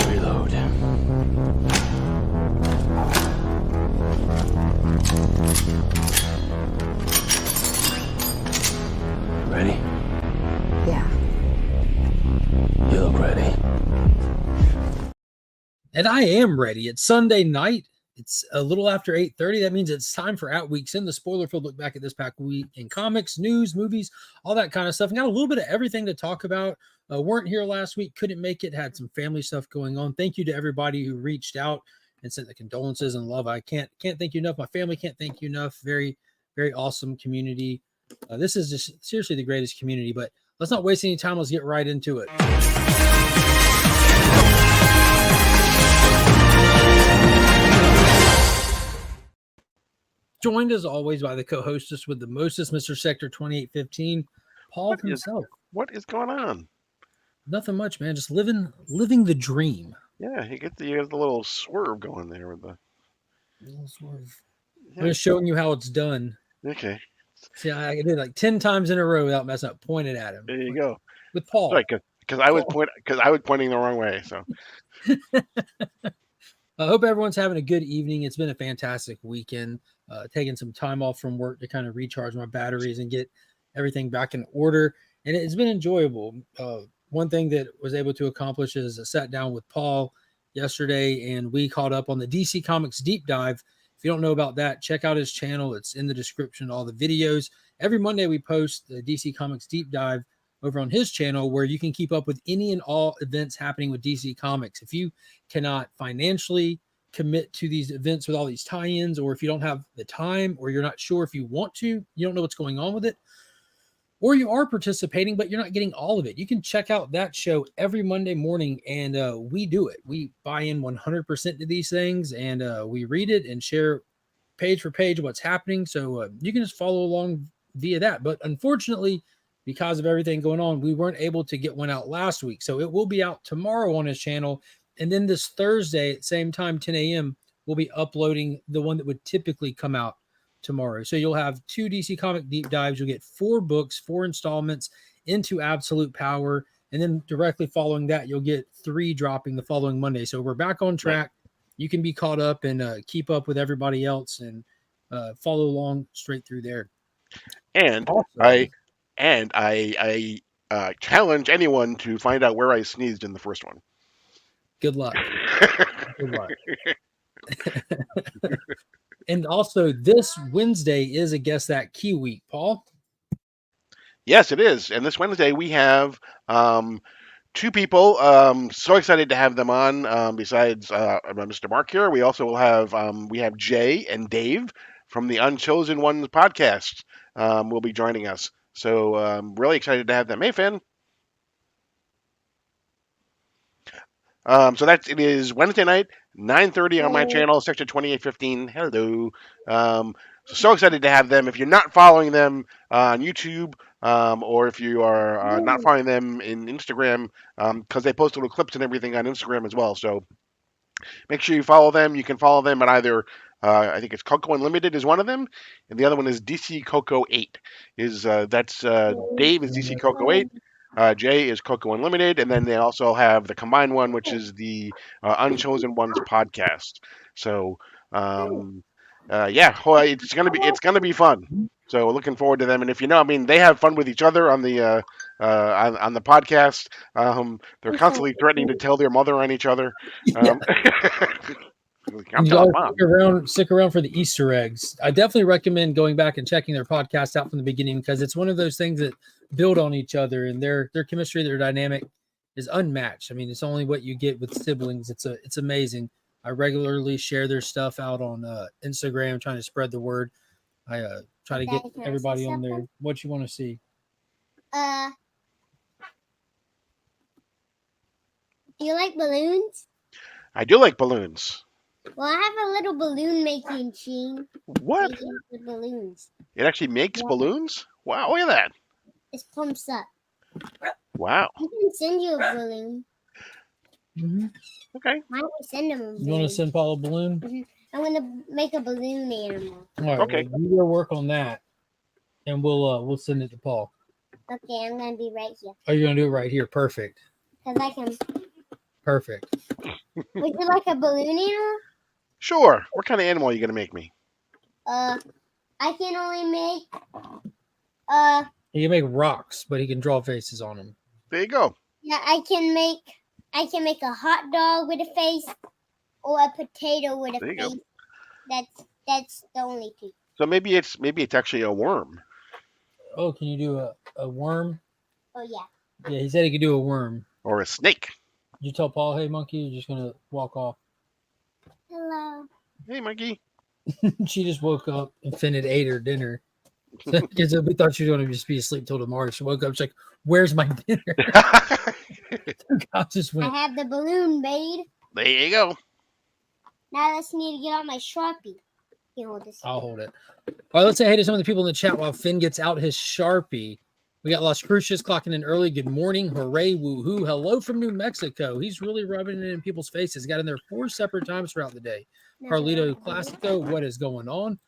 Reload. Ready? Yeah. You look ready. And I am ready. It's Sunday night. It's a little after 8:30. That means it's time for Out Weeks in, the spoiler-filled look back at this past week in comics, news, movies, all that kind of stuff. And got a little bit of everything to talk about. Weren't here last week, couldn't make it, had some family stuff going on. Thank you to everybody who reached out and sent the condolences and love. I can't thank you enough. My family can't thank you enough. Very, very awesome community. This is just seriously the greatest community. But let's not waste any time. Let's get right into it. Joined as always by the co-hostess with the mostest, Mr. Sector 2815, Paul himself. What is going on? Nothing much, man. Just living the dream. Yeah, you get the little swerve going there with the Little swerve. Yeah. I'm just showing you how it's done. Okay. See, I did it like 10 times in a row without messing up. Pointed at him. There you go. With Paul. Right, because I was pointing the wrong way. So I hope everyone's having a good evening. It's been a fantastic weekend. Taking some time off from work to kind of recharge my batteries and get everything back in order. And it's been enjoyable. One thing that was able to accomplish is I sat down with Paul yesterday and we caught up on the DC Comics deep dive. If you don't know about that, check out his channel. It's in the description, all the videos. Every Monday we post the DC Comics deep dive over on his channel where you can keep up with any and all events happening with DC Comics. If you cannot financially commit to these events with all these tie-ins, or if you don't have the time, or you're not sure if you want to, you don't know what's going on with it, or you are participating, but you're not getting all of it, you can check out that show every Monday morning, and we do it. We buy in 100% to these things, and we read it and share page for page what's happening, so you can just follow along via that. But unfortunately, because of everything going on, we weren't able to get one out last week, so it will be out tomorrow on his channel. And then this Thursday at same time, 10 a.m., we'll be uploading the one that would typically come out tomorrow. So you'll have 2 DC Comic deep dives. You'll get 4 books, 4 installments into Absolute Power. And then directly following that, you'll get 3 dropping the following Monday. So we're back on track. You can be caught up and keep up with everybody else and follow along straight through there. And also, I challenge anyone to find out where I sneezed in the first one. Good luck. Good luck. And also, this Wednesday is a Guess That Key week, Paul. Yes, it is. And this Wednesday we have 2 people. So excited to have them on. Besides Mr. Mark here, we also will have Jay and Dave from the Unchosen Ones podcast. Will be joining us. So really excited to have them. Hey, Finn. So it is Wednesday night, 9:30 on my channel, Section 2815. Hello. So excited to have them. If you're not following them on YouTube, or if you are not following them in Instagram, because they post little clips and everything on Instagram as well. So make sure you follow them. You can follow them at either, I think it's Coco Unlimited is one of them, and the other one is DC Coco 8. That's Dave is DC Coco 8. Jay is Coco Unlimited, and then they also have the combined one, which is the Unchosen Ones podcast. So, it's gonna be fun. So we're looking forward to them. And if you know, they have fun with each other on the on the podcast. They're constantly threatening to tell their mother on each other. Stick around for the Easter eggs. I definitely recommend going back and checking their podcast out from the beginning, because it's one of those things that build on each other, and their chemistry, their dynamic is unmatched. It's only what you get with siblings. It's amazing. I regularly share their stuff out on Instagram, trying to spread the word. I try to get everybody on there. What you want to see? Do you like balloons? I do like balloons. Well, I have a little balloon making machine. What? With balloons. It actually makes balloons? Wow, look at that. It pumps up. Wow. I can send you a balloon. Mm-hmm. Okay. Why don't we send him a balloon? You want to send Paul a balloon? Mm-hmm. I'm going to make a balloon animal. All right, okay. Well, we will work on that, and we'll send it to Paul. Okay, I'm gonna be right here. Oh, you're gonna do it right here. Perfect. Cause I can. Perfect. Would you like a balloon animal? Sure. What kind of animal are you gonna make me? I can only make. He can make rocks, but he can draw faces on them. There you go. Yeah, I can make a hot dog with a face, or a potato with a There you go. face. That's the only two. So maybe it's actually a worm. Oh, can you do a worm? Oh yeah. Yeah, he said he could do a worm. Or a snake. Did you tell Paul, hey, monkey, you're just going to walk off? Hello. Hey, monkey. She just woke up and Finn had ate her dinner. Because we thought she was going to just be asleep till tomorrow. She woke up, she's like, where's my dinner? I just I went, have the balloon made. There you go. Now let's need to get out my Sharpie. You hold this. I'll hold it. All right, let's say hey to some of the people in the chat while Finn gets out his Sharpie. We got Las Cruces clocking in early. Good morning. Hooray. Woohoo. Hello from New Mexico. He's really rubbing it in people's faces. Got in there 4 separate times throughout the day. Carlito Classico. What is going on?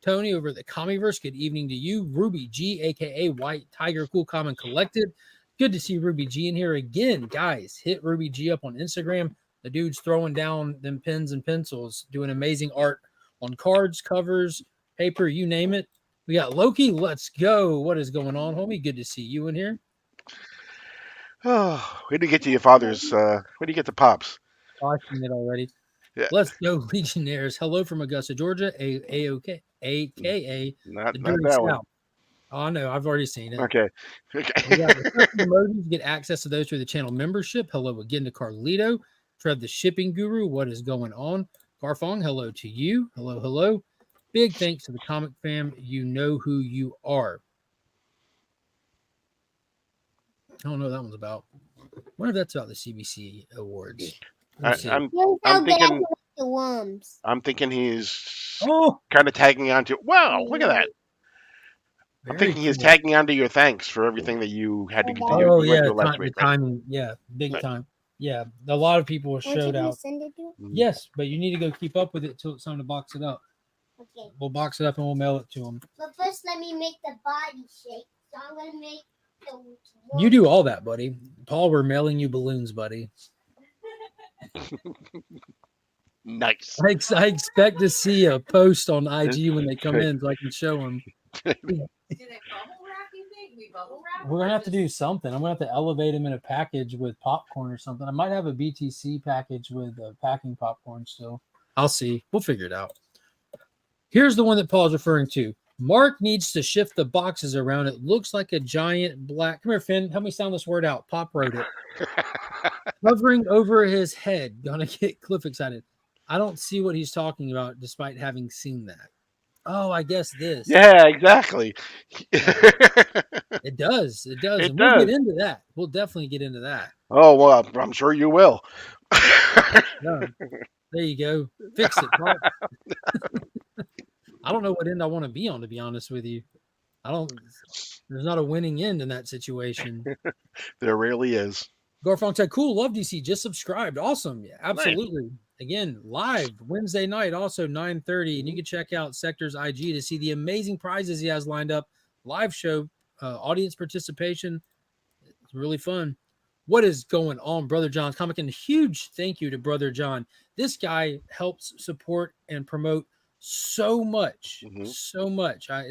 Tony over at the Commieverse. Good evening to you. Ruby G, a.k.a. White Tiger Cool Common Collected. Good to see Ruby G in here again. Guys, hit Ruby G up on Instagram. The dude's throwing down them pens and pencils, doing amazing art on cards, covers, paper, you name it. We got Loki. Let's go. What is going on, homie? Good to see you in here. Oh, where do you get to your father's? Where do you get the pops? I've seen it already. Yeah. Let's go, Legionnaires. Hello from Augusta, Georgia. A.K.A. Not the not Dirty that one. South. Oh, no, I've already seen it. Okay. We got the custom emojis. You get access to those through the channel membership. Hello again to Carlito. Trev, the shipping guru. What is going on? Garfong, hello to you. Hello, hello. Big thanks to the comic fam. You know who you are. I don't know what that one's about. I wonder if that's about the CBC awards. We'll see. I'm Here's how good I thinking- can make the worms. I'm thinking he's Oh, kind of tagging onto. Wow, look at that! I'm very thinking he's cool. tagging onto your thanks for everything that you had to do. Oh, you went yeah, through last the week, right? timing. Yeah, big Right. time. Yeah, a lot of people Want you showed to out. send it to? Yes, but you need to go keep up with it till it's time to box it up. Okay. We'll box it up and we'll mail it to them. But first, let me make the body shape. So I'm gonna make the. You do all that, buddy. Paul, we're mailing you balloons, buddy. Nice. I expect to see a post on IG when they come in so I can show them. Do they bubble wrap, you think? We bubble wrap? We're going to have to do something. I'm going to have to elevate them in a package with popcorn or something. I might have a BTC package with packing popcorn still. I'll see. We'll figure it out. Here's the one that Paul's referring to. Mark needs to shift the boxes around. It looks like a giant black. Come here, Finn. Help me sound this word out. Pop wrote it. Hovering over his head. Gonna get Cliff excited. I don't see what he's talking about despite having seen that. Oh, I guess this. Yeah, exactly. It does. It does. It And we'll does. get into that. We'll definitely get into that. Oh well, I'm sure you will. Yeah. There you go. Fix it, Paul. I don't know what end I want to be on, to be honest with you. There's not a winning end in that situation. There really is. Garfong said, cool, love DC, just subscribed. Awesome. Yeah, absolutely. Again, live Wednesday night, also 9:30. And you can check out Sector's IG to see the amazing prizes he has lined up. Live show, audience participation. It's really fun. What is going on, Brother John's Comic? And huge thank you to Brother John. This guy helps support and promote so much, so much. I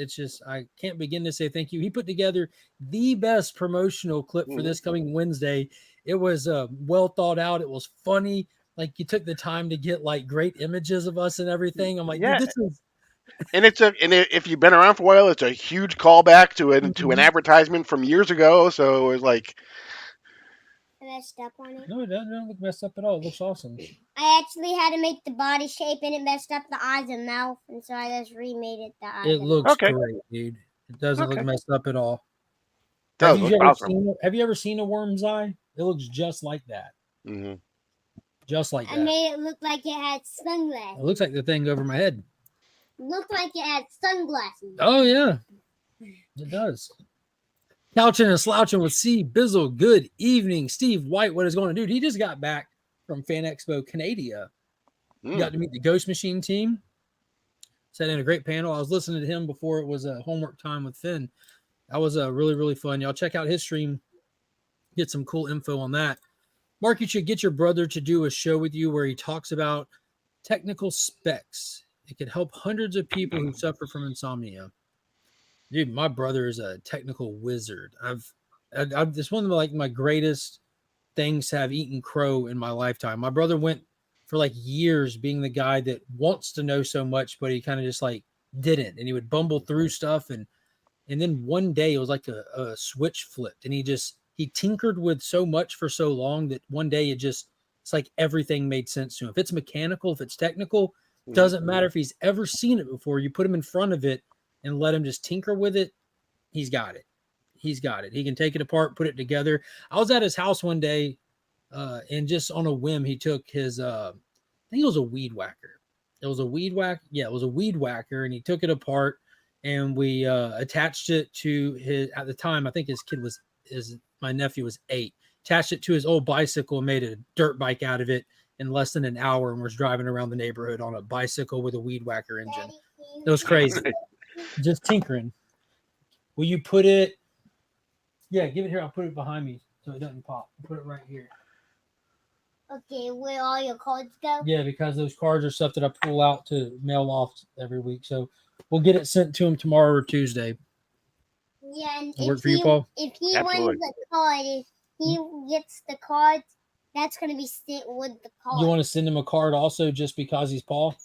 can't begin to say thank you. He put together the best promotional clip for this coming Wednesday. It was well thought out. It was funny. Like you took the time to get like great images of us and everything. I'm like, Yeah. dude, this is. And if you've been around for a while, it's a huge callback to an advertisement from years ago. So it was like, I messed up on it. No, it doesn't look messed up at all. It looks awesome. I actually had to make the body shape, and it messed up the eyes and mouth, and so I just remade it. The eyes. It and looks Okay. great, dude. It doesn't Okay. look messed up at all. Does Have look you ever awesome. seen? Have you ever seen a worm's eye? It looks just like that. Mhm. Just like I that. made it look like it had sunglasses. It looks like the thing over my head. Looked like it had sunglasses. Oh yeah, it does. Couching and slouching with C Bizzle. Good evening, Steve White. What is going on, dude? He just got back from Fan Expo Canada. Mm. Got to meet the Ghost Machine team. Sat in a great panel. I was listening to him before it was homework time with Finn. That was really, really fun. Y'all check out his stream. Get some cool info on that. Mark, you should get your brother to do a show with you where he talks about technical specs. It could help hundreds of people who suffer from insomnia. Dude, my brother is a technical wizard. It's one of like my greatest things to have eaten crow in my lifetime. My brother went for like years being the guy that wants to know so much, but he kind of just like didn't, and he would bumble through stuff. And then one day it was like a switch flipped, and he tinkered with so much for so long that one day it's like everything made sense to him. If it's mechanical, if it's technical, doesn't matter if he's ever seen it before. You put him in front of it and let him just tinker with it. He's got it. He's got it. He can take it apart, put it together. I was at his house one day, and just on a whim, he took his, I think it was a weed whacker. It was a weed whack. Yeah, it was a weed whacker, and he took it apart, and we attached it to his, at the time, I think my nephew was 8, attached it to his old bicycle and made a dirt bike out of it in less than an hour, and was driving around the neighborhood on a bicycle with a weed whacker engine. It was crazy. Just tinkering. Will you put it? Yeah, give it here. I'll put it behind me so it doesn't pop. I'll put it right here. Okay, where all your cards go? Yeah, because those cards are stuff that I pull out to mail off every week. So we'll get it sent to him tomorrow or Tuesday. Yeah, and Work for you, Paul? If he Absolutely. wins the card, if he gets the cards, that's going to be sent with the card. You want to send him a card also just because he's Paul?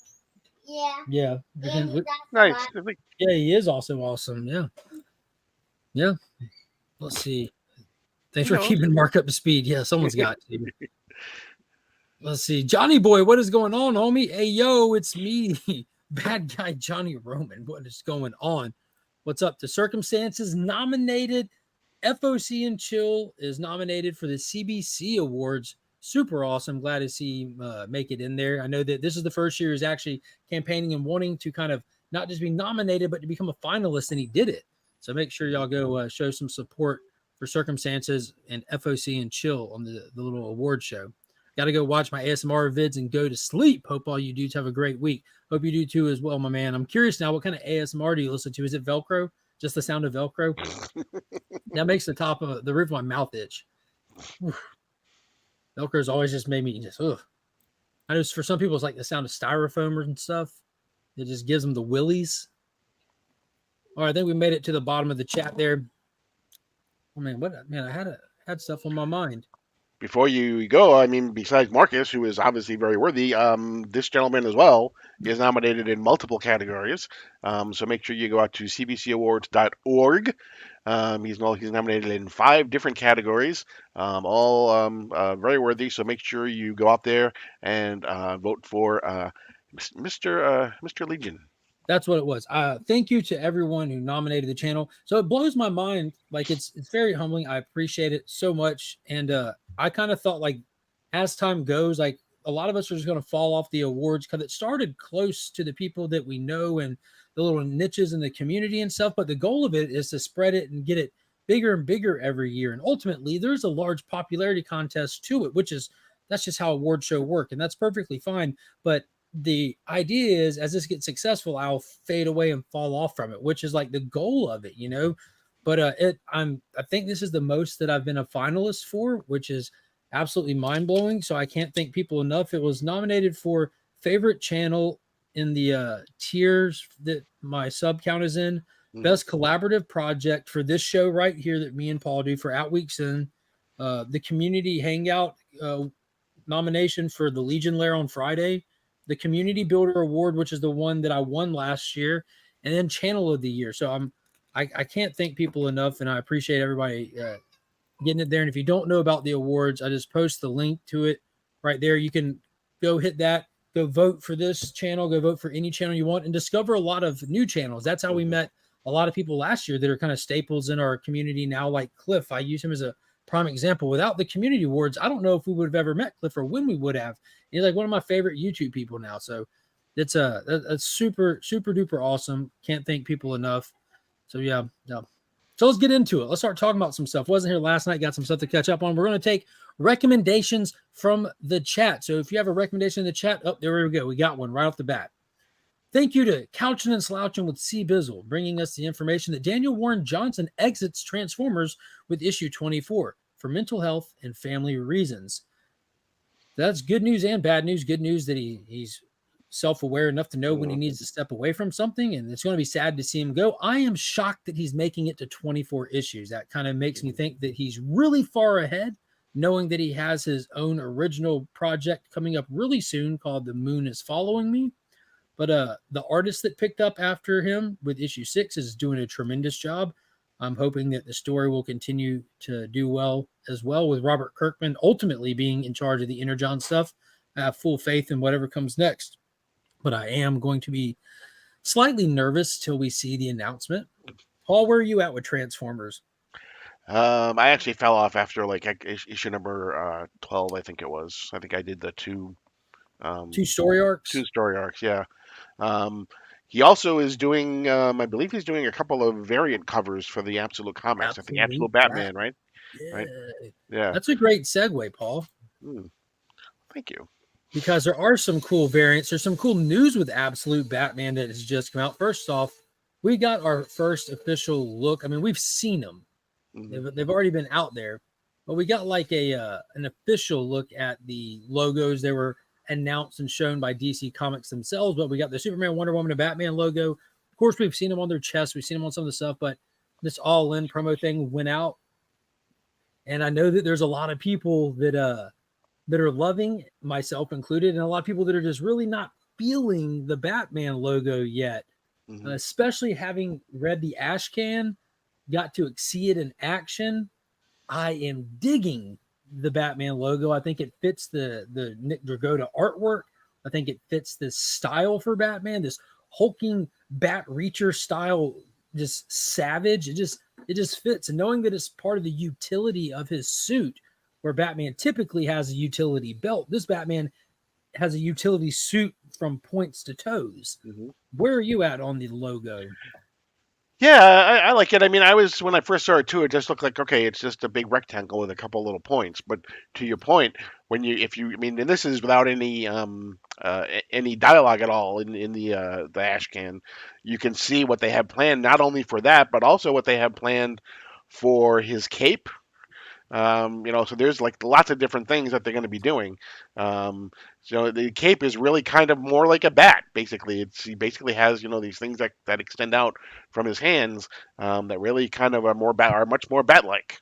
Yeah. Yeah. And he got Nice. Yeah, he is also awesome. Yeah. Yeah. Let's see. Thanks for keeping Mark up to speed. Yeah, someone's got to. Let's see. Johnny Boy, what is going on, homie? Hey, yo, it's me, bad guy Johnny Roman. What is going on? What's up? The Circumstances nominated. FOC and Chill is nominated for the CBC Awards. Super awesome. Glad to see him make it in there. I know that this is the first year he's actually campaigning and wanting to kind of not just be nominated, but to become a finalist, and he did it. So make sure y'all go show some support for Circumstances and FOC and Chill on the little award show. Got to go watch my ASMR vids and go to sleep. Hope all you dudes have a great week. Hope you do too as well, my man. I'm curious now, what kind of ASMR do you listen to? Is it Velcro? Just the sound of Velcro? That makes the top of the roof of my mouth itch. Velcro's always just made me just, ugh. I know for some people it's like the sound of styrofoam and stuff. It just gives them the willies. All right, I think we made it to the bottom of the chat there. Oh man, I had stuff on my mind. Before you go, I mean, besides Marcus, who is obviously very worthy, this gentleman as well is nominated in multiple categories. So make sure you go out to cbcawards.org. He's nominated in 5 different categories, all very worthy. So make sure you go out there and vote for Mr. Legion. That's what it was. Thank you to everyone who nominated the channel. So it blows my mind. Like it's very humbling. I appreciate it so much. And I kind of thought like as time goes, like a lot of us are just going to fall off the awards because it started close to the people that we know and the little niches in the community and stuff. But the goal of it is to spread it and get it bigger and bigger every year. And ultimately there's a large popularity contest to it, that's just how award show work. And that's perfectly fine. But the idea is as this gets successful, I'll fade away and fall off from it, which is like the goal of it, you know. But I think this is the most that I've been a finalist for, which is absolutely mind-blowing. So I can't thank people enough. It was nominated for favorite channel in the tiers that my sub count is in, best collaborative project for this show right here that me and Paul do for Outweeks In, the community hangout nomination for the Legion Lair on Friday, the Community Builder Award, which is the one that I won last year, and then Channel of the Year. So I can't thank people enough, and I appreciate everybody getting it there. And if you don't know about the awards, I just post the link to it right there. You can go hit that, go vote for this channel, go vote for any channel you want, and discover a lot of new channels. That's how we met a lot of people last year that are kind of staples in our community now, like Cliff. I use him as a prime example. Without the community awards, I don't know if we would have ever met Cliff or when we would have. He's like one of my favorite YouTube people now. So it's that's super, super duper awesome. Can't thank people enough. So yeah. So let's get into it. Let's start talking about some stuff. Wasn't here last night. Got some stuff to catch up on. We're going to take recommendations from the chat. So if you have a recommendation in the chat, there we go. We got one right off the bat. Thank you to Couchin' and Slouchin' with C. Bizzle, bringing us the information that Daniel Warren Johnson exits Transformers with issue 24 for mental health and family reasons. That's good news and bad news. Good news that he's self-aware enough to know when he needs to step away from something, and it's going to be sad to see him go. I am shocked that he's making it to 24 issues. That kind of makes me think that he's really far ahead, knowing that he has his own original project coming up really soon called The Moon is Following Me. But the artist that picked up after him with issue 6 is doing a tremendous job. I'm hoping that the story will continue to do well as well, with Robert Kirkman ultimately being in charge of the Energon stuff. I have full faith in whatever comes next. But I am going to be slightly nervous till we see the announcement. Paul, where are you at with Transformers? I actually fell off after like issue number 12, I think it was. I think I did the two story arcs. Two story arcs, yeah. He also is doing, I believe he's doing a couple of variant covers for the Absolute Comics. I think Absolute Batman, right? Yeah. Right? Yeah. That's a great segue, Paul. Thank you. Because there are some cool variants. There's some cool news with Absolute Batman that has just come out. First off, we got our first official look. I mean, we've seen them. They've already been out there. But we got like an official look at the logos. They were announced and shown by DC Comics themselves, but we got the Superman, Wonder Woman, and Batman logo. Of course, we've seen them on their chests. We've seen them on some of the stuff, but this all-in promo thing went out. And I know that there's a lot of people that are loving, myself included, and a lot of people that are just really not feeling the Batman logo yet, especially having read the Ashcan, got to see it in action. I am digging the Batman logo. I think it fits the Nick Dragotta artwork. I think it fits this style for Batman, this hulking bat reacher style, just savage. It just fits. And knowing that it's part of the utility of his suit, where Batman typically has a utility belt, this Batman has a utility suit from points to toes. Where are you at on the logo? Yeah, I like it. I mean, when I first saw it too, it just looked like, okay, it's just a big rectangle with a couple little points. But to your point, and this is without any dialogue at all in the Ashcan, you can see what they have planned, not only for that, but also what they have planned for his cape. So there's like lots of different things that they're going to be doing. So the cape is really kind of more like a bat, basically. He basically has, these things that extend out from his hands, that really kind of are much more bat-like.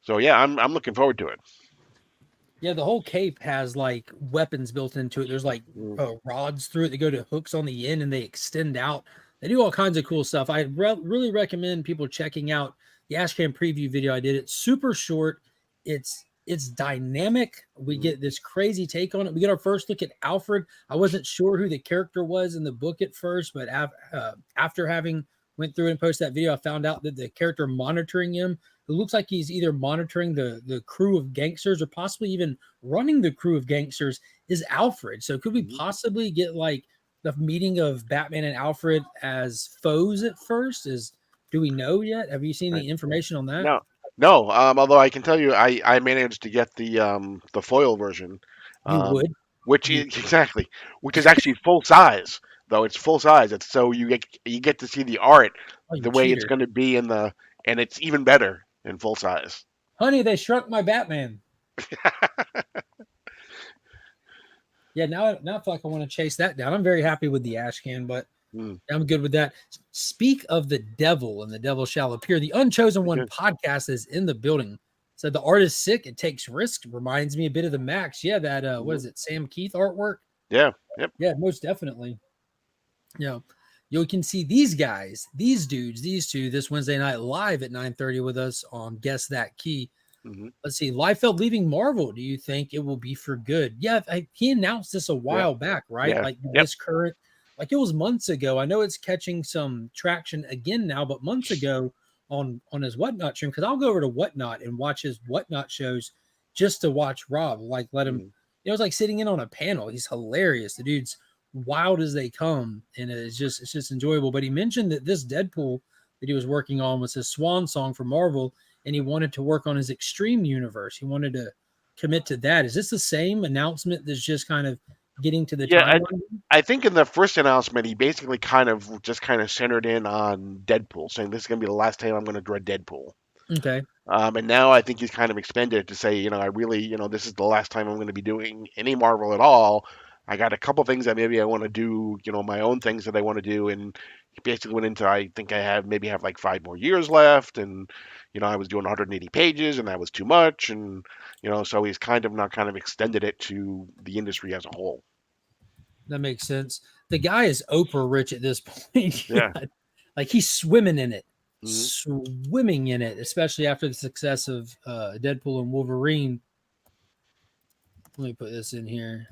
So yeah, I'm looking forward to it. Yeah, the whole cape has like weapons built into it. There's like rods through it that go to hooks on the end and they extend out. They do all kinds of cool stuff. I really recommend people checking out the Ashcan preview video I did. It's super short. It's dynamic. We get this crazy take on it. We get our first look at Alfred. I wasn't sure who the character was in the book at first, but after having went through and posted that video, I found out that the character monitoring him, it looks like he's either monitoring the crew of gangsters or possibly even running the crew of gangsters, is Alfred. So could we possibly get like the meeting of Batman and Alfred as foes at first? Do we know yet? Have you seen the information on that? No. Although I can tell you, I managed to get the foil version. You would, which is actually full size. Though it's full size, it's so you get to see the art the way it's going to be and it's even better in full size. Honey, they shrunk my Batman. Yeah, now I feel like I want to chase that down. I'm very happy with the Ashcan, but I'm good with that. Speak of the devil, and the devil shall appear. The Unchosen One podcast is in the building. So the art is sick. It takes risk. Reminds me a bit of the Max. Yeah, that what is it? Sam Keith artwork. Yeah. Yep. Yeah, most definitely. You can see these guys, these dudes, these two this Wednesday night live at 9:30 with us on Guess That Key. Let's see. Liefeld leaving Marvel. Do you think it will be for good? Yeah, he announced this a while back, right? Yeah. Like this current. Like it was months ago. I know it's catching some traction again now, but months ago on his Whatnot stream, because I'll go over to Whatnot and watch his Whatnot shows just to watch Rob. Like let him, it was like sitting in on a panel. He's hilarious. The dude's wild as they come, and it's just enjoyable. But he mentioned that this Deadpool that he was working on was his swan song for Marvel, and he wanted to work on his Extreme universe. He wanted to commit to that. Is this the same announcement that's just kind of getting to the Yeah, timeline. I think in the first announcement, he basically kind of centered in on Deadpool, saying this is going to be the last time I'm going to draw Deadpool. Okay. And now I think he's kind of expanded to say, I really, this is the last time I'm going to be doing any Marvel at all. I got a couple things that maybe I want to do, my own things that I want to do. And he basically went into, I think I have like 5 more years left. And, I was doing 180 pages and that was too much. And, so he's kind of not kind of extended it to the industry as a whole. That makes sense. The guy is Oprah rich at this point. Yeah. Like he's swimming in it. Mhm. Swimming in it, especially after the success of Deadpool and Wolverine. Let me put this in here.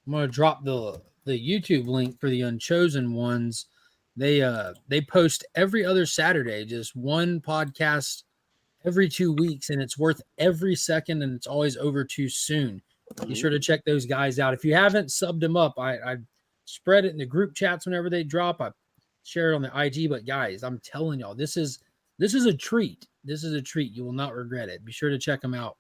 I'm gonna drop the YouTube link for the Unchosen ones. They post every other Saturday, just one podcast every 2 weeks, and it's worth every second, and it's always over too soon. Be sure to check those guys out. If you haven't subbed them up, I spread it in the group chats whenever they drop. I share it on the IG. But guys, I'm telling y'all, this is a treat. This is a treat. You will not regret it. Be sure to check them out.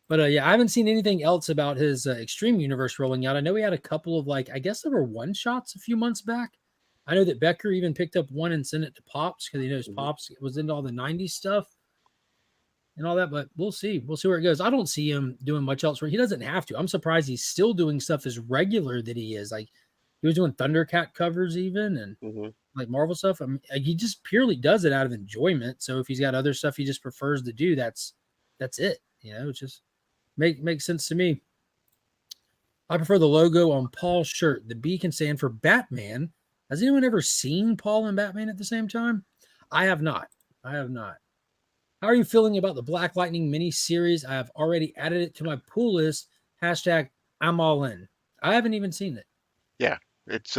But yeah, I haven't seen anything else about his Extreme Universe rolling out. I know he had a couple of I guess there were one shots a few months back. I know that Becker even picked up one and sent it to Pops because he knows Pops was into all the 90s stuff and all that. But we'll see. We'll see where it goes. I don't see him doing much else where he doesn't have to. I'm surprised he's still doing stuff as regular that he is. Like he was doing Thundercat covers even and like Marvel stuff. I mean, he just purely does it out of enjoyment. So if he's got other stuff he just prefers to do, that's it. It's just makes sense to me. I prefer the logo on Paul's shirt. The B can stand for Batman. Has anyone ever seen Paul and Batman at the same time? I have not. How are you feeling about the Black Lightning mini series? I have already added it to my pool list. # I'm all in. I haven't even seen it. Yeah, it's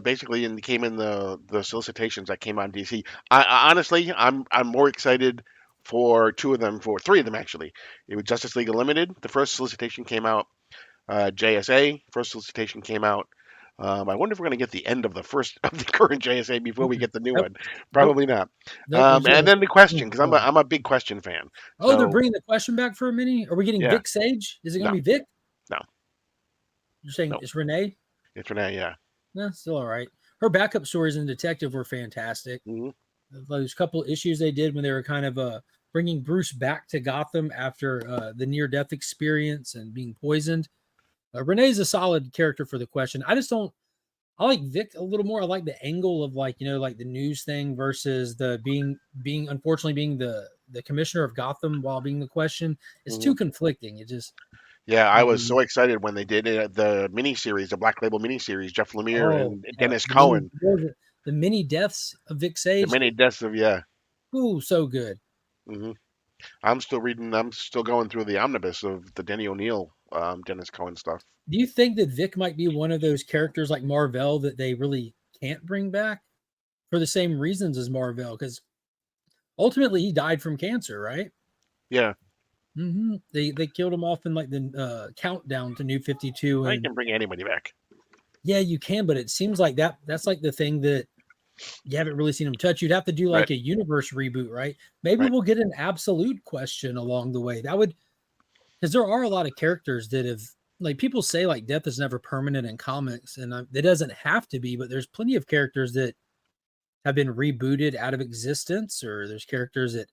basically came in the solicitations that came on DC. Honestly, I'm more excited for three of them actually. It was Justice League Unlimited. The first solicitation came out. JSA first solicitation came out. I wonder if we're going to get the end of the current JSA before we get the new one. Probably not. And then the question, because I'm a big question fan. Oh, they're bringing the question back for a mini. Are we getting Vic Sage? Is it going to be Vic? No. You're saying it's Renee? It's Renee, yeah. No, still all right. Her backup stories in Detective were fantastic. Those couple issues they did when they were kind of bringing Bruce back to Gotham after the near-death experience and being poisoned. Renee's a solid character for the question. I like Vic a little more. I like the angle of like the news thing versus the being unfortunately being the commissioner of Gotham while being the question. It's too conflicting. It just I was so excited when they did it, the miniseries, the Black Label miniseries, Jeff Lemire and Dennis Cohen. The mini deaths of Vic Sage. The mini deaths of Ooh, so good. I'm still going through the omnibus of the Denny O'Neil, Dennis Cohen stuff. Do you think that Vic might be one of those characters like Marvel that they really can't bring back for the same reasons as Marvel? Because ultimately he died from cancer, right? Yeah. They killed him off in like the countdown to New 52. I can bring anybody back. Yeah, you can, but it seems like that's like the thing that you haven't really seen him touch. You'd have to do like a universe reboot, right? Maybe we'll get an absolute question along the way. That would, because there are a lot of characters that have, like people say like death is never permanent in comics, and it doesn't have to be, but there's plenty of characters that have been rebooted out of existence, or there's characters that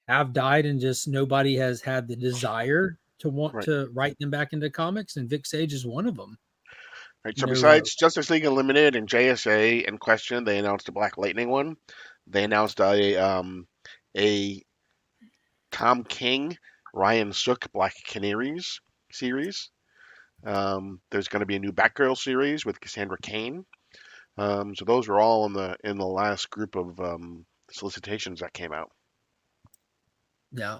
have died and just nobody has had the desire to want to write them back into comics, and Vic Sage is one of them. Right. So besides Justice League Unlimited and JSA and Question, they announced the Black Lightning one. They announced a Tom King, Ryan Sook Black Canaries series. There's going to be a new Batgirl series with Cassandra Cain. So those are all in the last group of solicitations that came out. Yeah.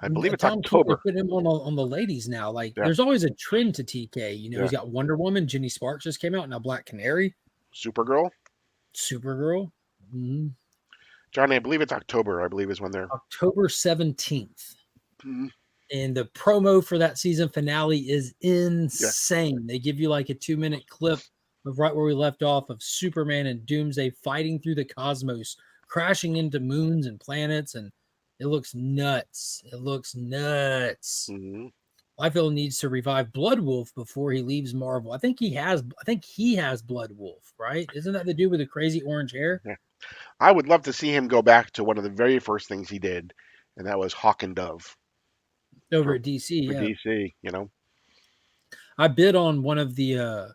I believe it's Tom October. Put him on the ladies now. Like there's always a trend to TK. He's got Wonder Woman, Jenny Sparks just came out, now Black Canary, Supergirl. Mm-hmm. Johnny, I believe it's October. I believe is when they're October 17th. And the promo for that season finale is insane. They give you like a 2-minute clip of right where we left off of Superman and Doomsday fighting through the cosmos, crashing into moons and planets, and it looks nuts. Liefeld needs to revive Blood Wolf before he leaves Marvel. I think he has Blood Wolf, right? Isn't that the dude with the crazy orange hair? Yeah. I would love to see him go back to one of the very first things he did, and that was Hawk and Dove Over for, at DC, for yeah. DC. You know, I bid on one of the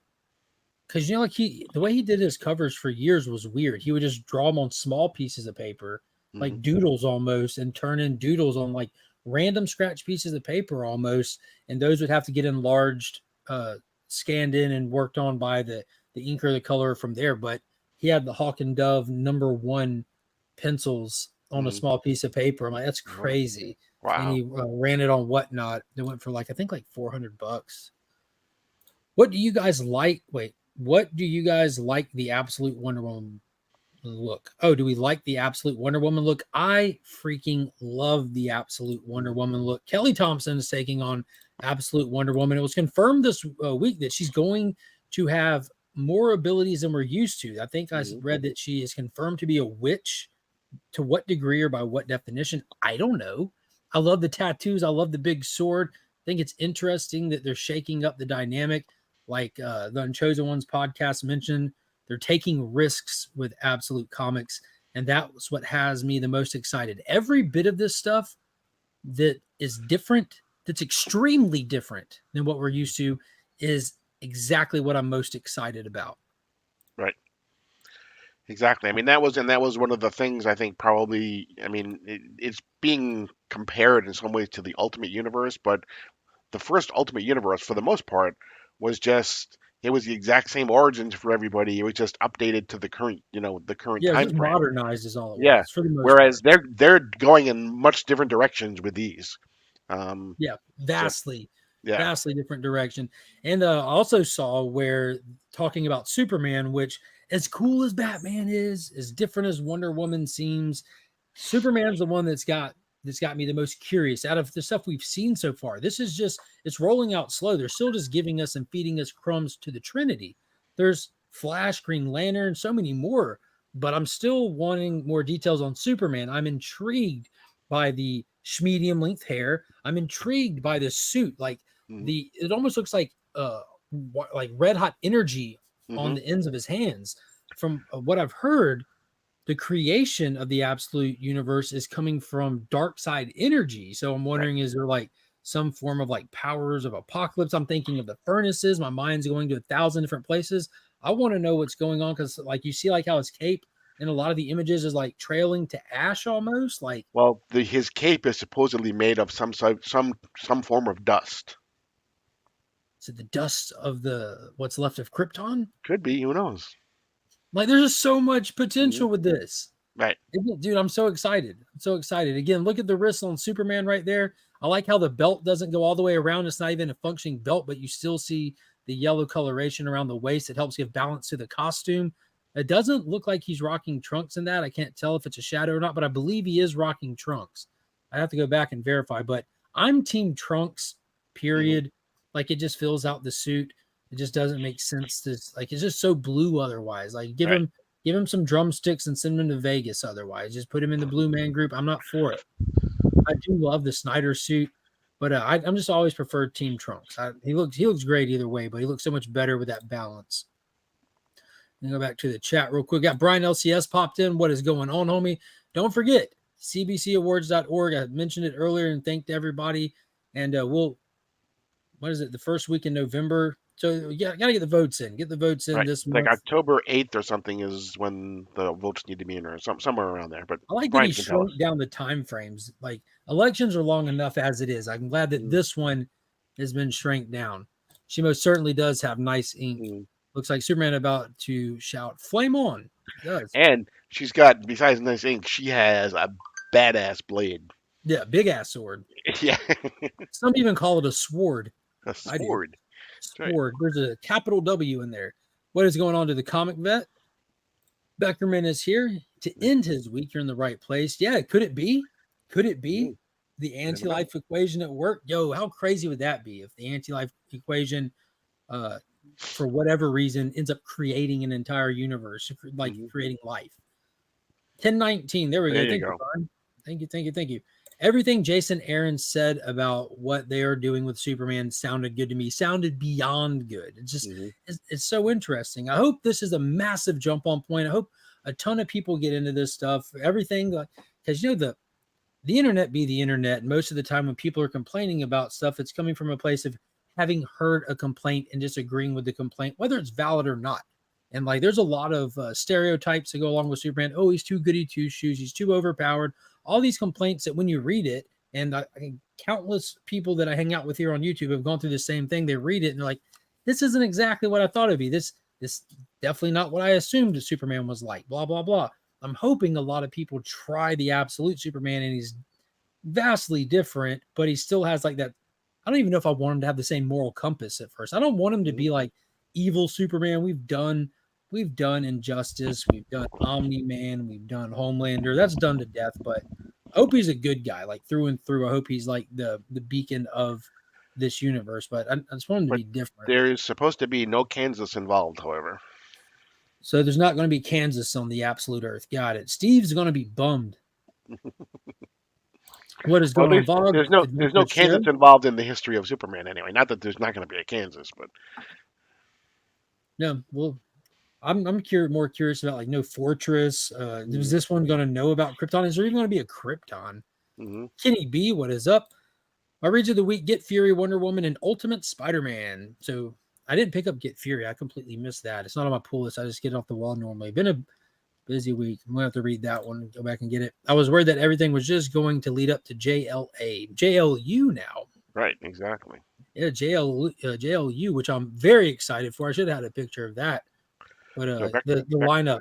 because like the way he did his covers for years was weird. He would just draw them on small pieces of paper, like doodles almost, and turn in doodles on like random scratch pieces of paper almost, and those would have to get enlarged, scanned in, and worked on by the inker or the color from there. But he had the Hawk and Dove #1 pencils on a small piece of paper. I'm like, that's crazy. Wow. And he ran it on Whatnot. It went for I think $400. What do you guys like? Wait, what do you guys like the Absolute Wonder Woman look? Oh, do we like the Absolute Wonder Woman look? I freaking love the Absolute Wonder Woman look. Kelly Thompson is taking on Absolute Wonder Woman. It was confirmed this week that she's going to have more abilities than we're used to. I think I read that she is confirmed to be a witch. To what degree or by what definition? I don't know. I love the tattoos. I love the big sword. I think it's interesting that they're shaking up the dynamic. Like the Unchosen Ones podcast mentioned, they're taking risks with Absolute Comics, and that's what has me the most excited. Every bit of this stuff that is different, that's extremely different than what we're used to, is exactly what I'm most excited about. Right. Exactly. I mean, that was one of the things I think probably. I mean, it's being compared in some ways to the Ultimate Universe, but the first Ultimate Universe, for the most part, was just it was the exact same origins for everybody. It was just updated to the current, the current Yeah, time just frame. modernized is all it Yeah. was for the most Whereas part. they're going in much different directions with these. Yeah, vastly different direction. And I also saw where talking about Superman, which as cool as Batman is, as different as Wonder Woman seems, Superman's the one that's got me the most curious out of the stuff we've seen so far. This is just, it's rolling out slow. They're still just giving us and feeding us crumbs to the Trinity. There's Flash, Green Lantern, so many more, but I'm still wanting more details on Superman. I'm intrigued by the medium length hair. I'm intrigued by the suit. It almost looks like red hot energy on the ends of his hands. From what I've heard, the creation of the Absolute Universe is coming from dark side energy. So I'm wondering, is there some form of powers of apocalypse? I'm thinking of the furnaces. My mind's going to 1,000 different places. I want to know what's going on, because you see how his cape in a lot of the images is trailing to ash almost. His cape is supposedly made of some form of dust. Is it the dust of what's left of Krypton? Could be. Who knows? There's just so much potential with this. Right. Dude, I'm so excited. Again, look at the wrist on Superman right there. I like how the belt doesn't go all the way around. It's not even a functioning belt, but you still see the yellow coloration around the waist. It helps give balance to the costume. It doesn't look like he's rocking trunks in that. I can't tell if it's a shadow or not, but I believe he is rocking trunks. I have to go back and verify, but I'm team trunks, period. It just fills out the suit. It just doesn't make sense to it's just so blue otherwise. Give him some drumsticks and send him to Vegas otherwise. Just put him in the Blue Man Group. I'm not for it. I do love the Snyder suit, but I'm just always preferred Team Trunks. He looks great either way, but he looks so much better with that balance. Go back to the chat real quick. Got Brian LCS popped in. What is going on, homie? Don't forget, cbcawards.org. I mentioned it earlier and thanked everybody. And what is it? The first week in November. So yeah, got to get the votes in. Get the votes in this month. October 8th or something is when the votes need to be in, or somewhere around there. But I like that he shrunk down the time frames. Elections are long enough as it is. I'm glad that this one has been shrank down. She most certainly does have nice ink. Looks like Superman about to shout "Flame on!" It does. And she's got, besides nice ink, she has a badass blade. Yeah, big ass sword. Yeah. Some even call it a sword. A sword. Sword. Right. There's a capital W in there. What is going on to the comic vet? Beckerman is here to end his week. You're in the right place. Yeah, could it be? Could it be the anti-life equation at work? Yo, how crazy would that be if the anti-life equation for whatever reason ends up creating an entire universe, creating life? 1019. There we go. Thank you. everything Jason Aaron said about what they are doing with Superman sounded good to me, sounded beyond good. It's just, it's so interesting. I hope this is a massive jump on point. I hope a ton of people get into this stuff, everything, because, you know, the internet be the internet. And most of the time when people are complaining about stuff, it's coming from a place of having heard a complaint and disagreeing with the complaint, whether it's valid or not. And like, there's a lot of stereotypes that go along with Superman. Oh, he's too goody two shoes. He's too overpowered. All these complaints that when you read it, and countless people that I hang out with here on YouTube have gone through the same thing. They read it and they're like, this isn't exactly what I thought it'd be. This definitely not what I assumed a Superman was like, blah, blah, blah. I'm hoping a lot of people try the absolute Superman, and he's vastly different, but he still has like that. I don't even know if I want him to have the same moral compass at first. I don't want him to be like evil Superman. We've done Injustice, we've done Omni-Man, we've done Homelander. That's done to death, but I hope he's a good guy, like through and through. I hope he's like the beacon of this universe, but I just want him to be different. There is supposed to be no Kansas involved, however. So there's not going to be Kansas on the absolute Earth. Got it. Steve's going to be bummed. What is going on? There's no Kansas involved in the history of Superman anyway. Not that there's not going to be a Kansas, but no. Well, I'm more curious about like no fortress. Is this one going to know about Krypton? Is there even going to be a Krypton? Kenny B, what is up? My reads of the week: Get Fury, Wonder Woman, and Ultimate Spider-Man. So I didn't pick up Get Fury. I completely missed that. It's not on my pull list. I just get it off the wall normally. Been a busy week. I'm going to have to read that one and go back and get it. I was worried that everything was just going to lead up to JLU now. Right, exactly. Yeah, JLU, which I'm very excited for. I should have had a picture of that. But the lineup.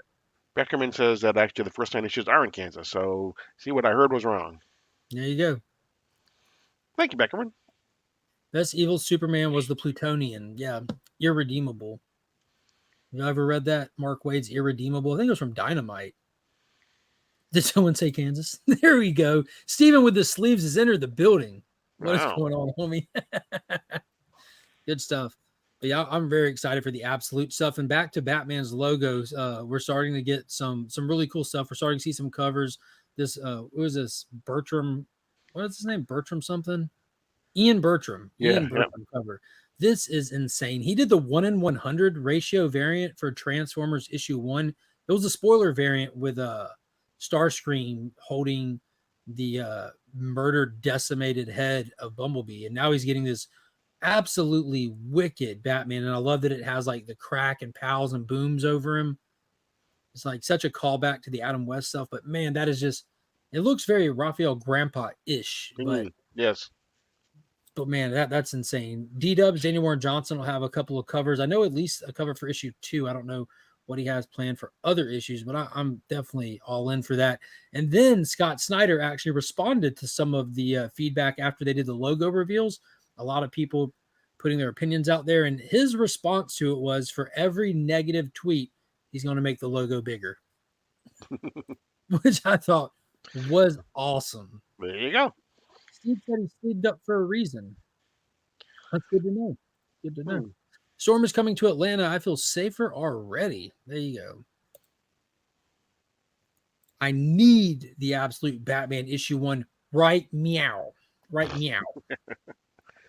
Beckerman says that actually the first 9 issues are in Kansas. So see, what I heard was wrong. There you go. Thank you, Beckerman. Best evil Superman was the Plutonian. Yeah, irredeemable. You ever read that? Mark Waid's Irredeemable? I think it was from Dynamite. Did someone say Kansas? There we go. Steven with the sleeves has entered the building. What is going on, homie? Good stuff. But yeah, I'm very excited for the absolute stuff. And back to Batman's logos, we're starting to get some really cool stuff. We're starting to see some covers. This what was this? Bertram. What's his name? Bertram something? Ian Bertram. Ian Bertram cover. This is insane. He did the 1-in-100 ratio variant for Transformers issue 1. It was a spoiler variant with Starscream holding the murdered, decimated head of Bumblebee. And now he's getting this absolutely wicked Batman. And I love that it has like the crack and pals and booms over him. It's like such a callback to the Adam West stuff. But man, that is just, it looks very Raphael Grandpa-ish. But yes. But man, that's insane. D-Dubs, Daniel Warren Johnson will have a couple of covers. I know at least a cover for issue 2. I don't know what he has planned for other issues, but I'm definitely all in for that. And then Scott Snyder actually responded to some of the feedback after they did the logo reveals. A lot of people putting their opinions out there, and his response to it was, for every negative tweet, he's going to make the logo bigger, which I thought was awesome. There you go. Steve said he sleeved up for a reason. That's good to know. Good to know. Storm is coming to Atlanta. I feel safer already. There you go. I need the absolute Batman issue 1 right meow. Right meow.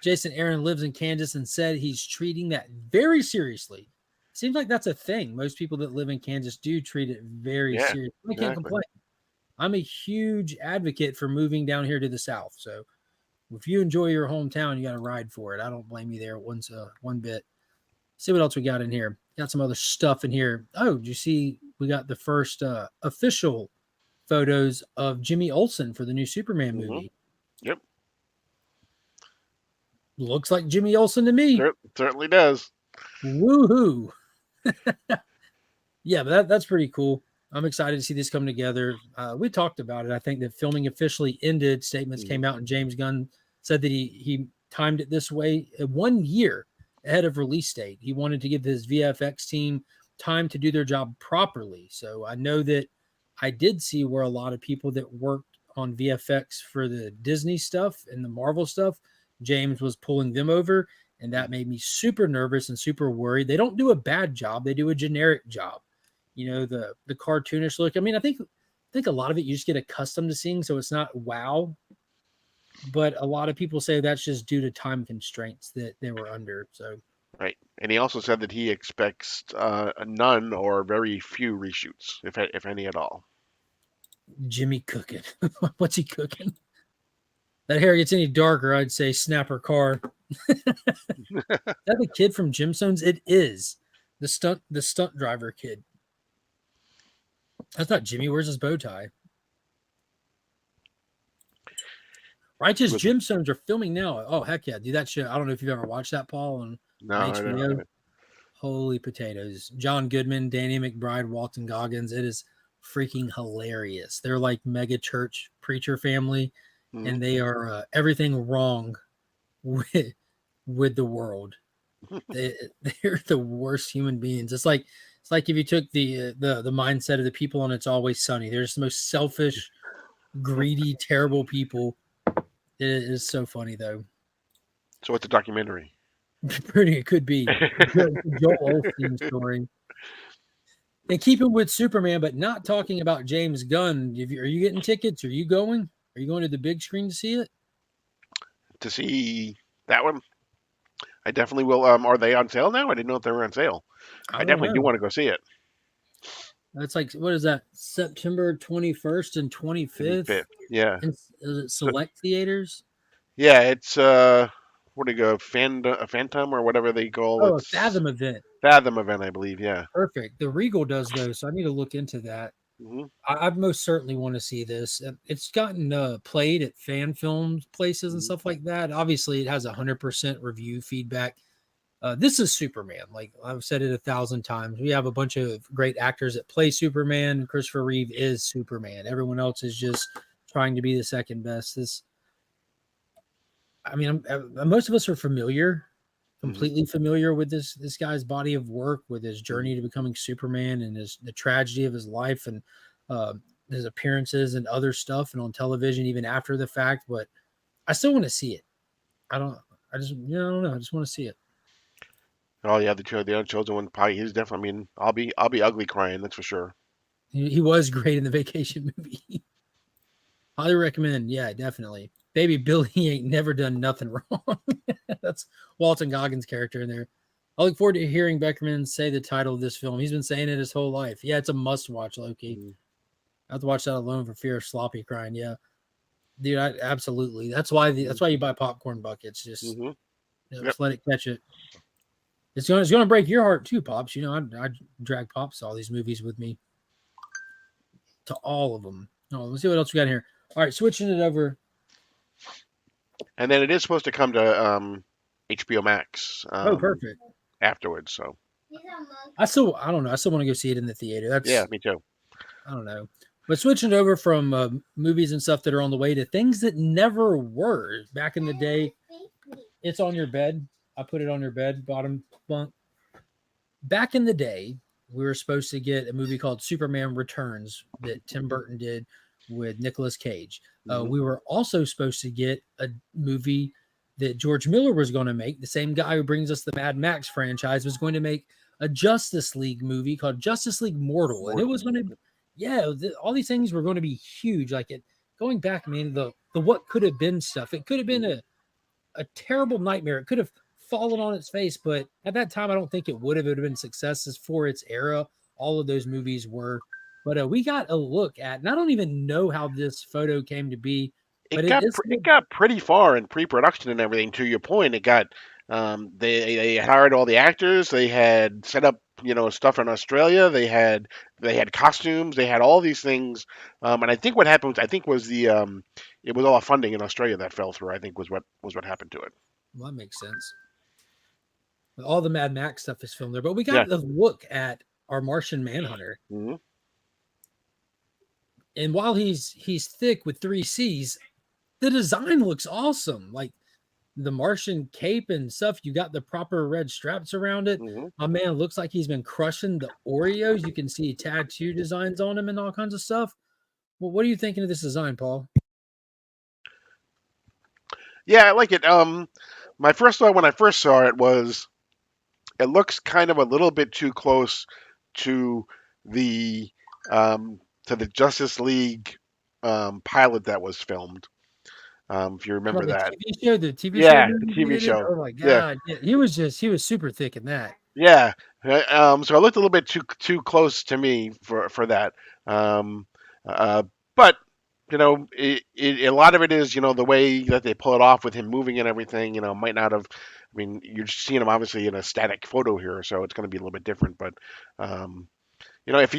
Jason Aaron lives in Kansas and said he's treating that very seriously. Seems like that's a thing. Most people that live in Kansas do treat it very seriously. I can't complain. I'm a huge advocate for moving down here to the South. So if you enjoy your hometown, you got to ride for it. I don't blame you there one bit. See what else we got in here. Got some other stuff in here. Oh, did you see we got the first official photos of Jimmy Olsen for the new Superman movie? Yep. Looks like Jimmy Olsen to me. Certainly does. Woohoo. Yeah, but that's pretty cool. I'm excited to see this come together. We talked about it. I think that filming officially ended. Statements came out, and James Gunn said that he timed it this way 1 year ahead of release date. He wanted to give his VFX team time to do their job properly. So I know that I did see where a lot of people that worked on VFX for the Disney stuff and the Marvel stuff, James was pulling them over, and that made me super nervous and super worried. They don't do a bad job. They do a generic job. You know, the cartoonish look. I mean, I think a lot of it you just get accustomed to seeing, so it's not wow. but a lot of people say that's just due to time constraints that they were under. So Right. And he also said that he expects none or very few reshoots, if any at all. Jimmy cooking. What's he cooking? That hair gets any darker, I'd say snapper car. That the kid from Gemstones? It is the stunt driver kid. That's not Jimmy. Where's his bow tie? Righteous Gemstones are filming now. Oh heck yeah, dude! That shit. I don't know if you've ever watched that, Paul, on No, I HBO. don't. Holy potatoes! John Goodman, Danny McBride, Walton Goggins. It is freaking hilarious. They're like mega church preacher family, and they are everything wrong with the world. They're the worst human beings. It's like if you took the mindset of the people on It's Always Sunny. They're just the most selfish, greedy, terrible people. It is so funny though. So it's a documentary. It could be Joel Osteen story. And keeping with Superman, but not talking about James Gunn. Are you getting tickets? Are you going? Are you going to the big screen to see it? To see that one, I definitely will. Are they on sale now? I didn't know if they were on sale. I definitely do want to go see it. That's like, what is that? September 21st and 25th? Yeah. Is it select theaters? Yeah, it's where do you go? Phantom or whatever they call it. Oh, a Fathom event. Fathom event, I believe. Yeah. Perfect. The Regal does those, so I need to look into that. I most certainly want to see this. It's gotten played at fan film places and stuff like that. Obviously, it has 100% review feedback. This is Superman. Like I've said it 1,000 times. We have a bunch of great actors that play Superman. Christopher Reeve is Superman. Everyone else is just trying to be the second best. Most of us are completely familiar with this guy's body of work, with his journey to becoming Superman and the tragedy of his life and his appearances and other stuff and on television even after the fact. But I still want to see it. I don't know. I just want to see it. Oh yeah, the Unchosen One. Probably he's definitely. I mean, I'll be ugly crying. That's for sure. He was great in the Vacation movie. Highly recommend. Yeah, definitely. Baby Billy ain't never done nothing wrong. That's Walton Goggins' character in there. I look forward to hearing Beckerman say the title of this film. He's been saying it his whole life. Yeah, it's a must-watch, Loki. I have to watch that alone for fear of sloppy crying. Yeah, dude, absolutely. That's why you buy popcorn buckets. Just, just let it catch it. It's gonna break your heart too, Pops. You know, I drag Pops to all these movies with me. To all of them. Oh, let's see what else we got here. All right, switching it over. And then it is supposed to come to HBO Max. Perfect. Afterwards, so. I don't know. I still want to go see it in the theater. Yeah, me too. I don't know. But switching over from movies and stuff that are on the way to things that never were. Back in the day, it's on your bed. I put it on your bed, bottom bunk. Back in the day, we were supposed to get a movie called Superman Returns that Tim Burton did with Nicolas Cage. We were also supposed to get a movie that George Miller was going to make. The same guy who brings us the Mad Max franchise was going to make a Justice League movie called Justice League Mortal. And it was going to, all these things were going to be huge. Like going back, the what could have been stuff. It could have been a terrible nightmare. It could have fallen on its face, but at that time, I don't think it would have been successes for its era. All of those movies were. But we got a look at, and I don't even know how this photo came to be. But it got pretty far in pre-production and everything. To your point, it got they hired all the actors. They had set up stuff in Australia. They had costumes. They had all these things. And I think what happened was it was all funding in Australia that fell through. I think was what happened to it. Well, that makes sense. All the Mad Max stuff is filmed there, but we got a look at our Martian Manhunter. And while he's thick with 3 C's, the design looks awesome. Like the Martian cape and stuff, you got the proper red straps around it. My man looks like he's been crushing the Oreos. You can see tattoo designs on him and all kinds of stuff. Well, what are you thinking of this design, Paul? Yeah, I like it. My first thought when I first saw it was it looks kind of a little bit too close to the Justice League pilot that was filmed. If you remember The that. TV show, the TV Yeah, show, the movie TV did it? show. Oh my Yeah. god, yeah, he was super thick in that. Yeah. So it looked a little bit too close to me for that. Um, but a lot of it is the way that they pull it off with him moving and everything. Might not have. I mean, you're seeing him obviously in a static photo here, so it's going to be a little bit different. But if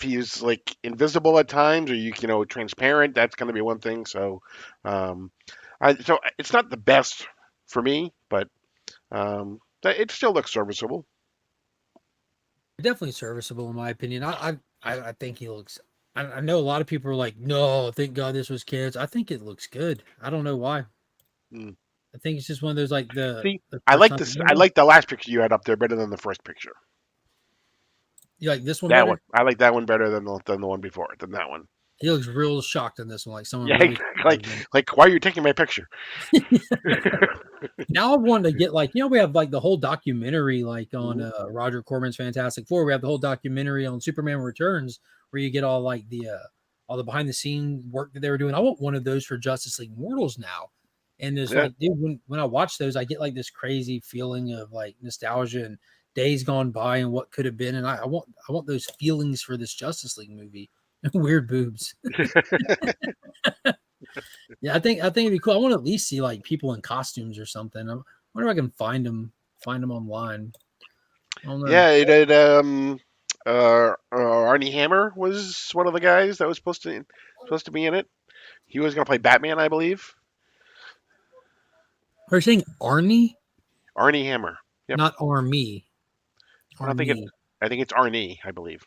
he's like invisible at times or transparent, that's going to be one thing. So, so it's not the best for me, but it still looks serviceable. Definitely serviceable in my opinion. I think he looks. I know a lot of people are like, no, thank God this was kids. I think it looks good. I don't know why. Mm. I think it's just one of those like See, the I first like time this. you I like the last picture you had up there better than the first picture. You like this one That better? one, I like that one better than the one before than that one. He looks real shocked in this one, like someone Yeah, really like why are you taking my picture? Now I want to get like we have like the whole documentary like on Roger Corman's Fantastic Four. We have the whole documentary on Superman Returns where you get all like the all the behind the scene work that they were doing. I want one of those for Justice League Mortals now. And there's like, dude, when I watch those, I get like this crazy feeling of like nostalgia and days gone by and what could have been. And I want those feelings for this Justice League movie. Weird boobs. Yeah, I think it'd be cool. I want to at least see like people in costumes or something. I wonder if I can find them online. I don't know. Yeah, it had Arnie Hammer was one of the guys that was supposed to be in it. He was going to play Batman, I believe. Are you saying Arnie? Arnie Hammer. Yep. Not Army. I think it's Arnie, I believe.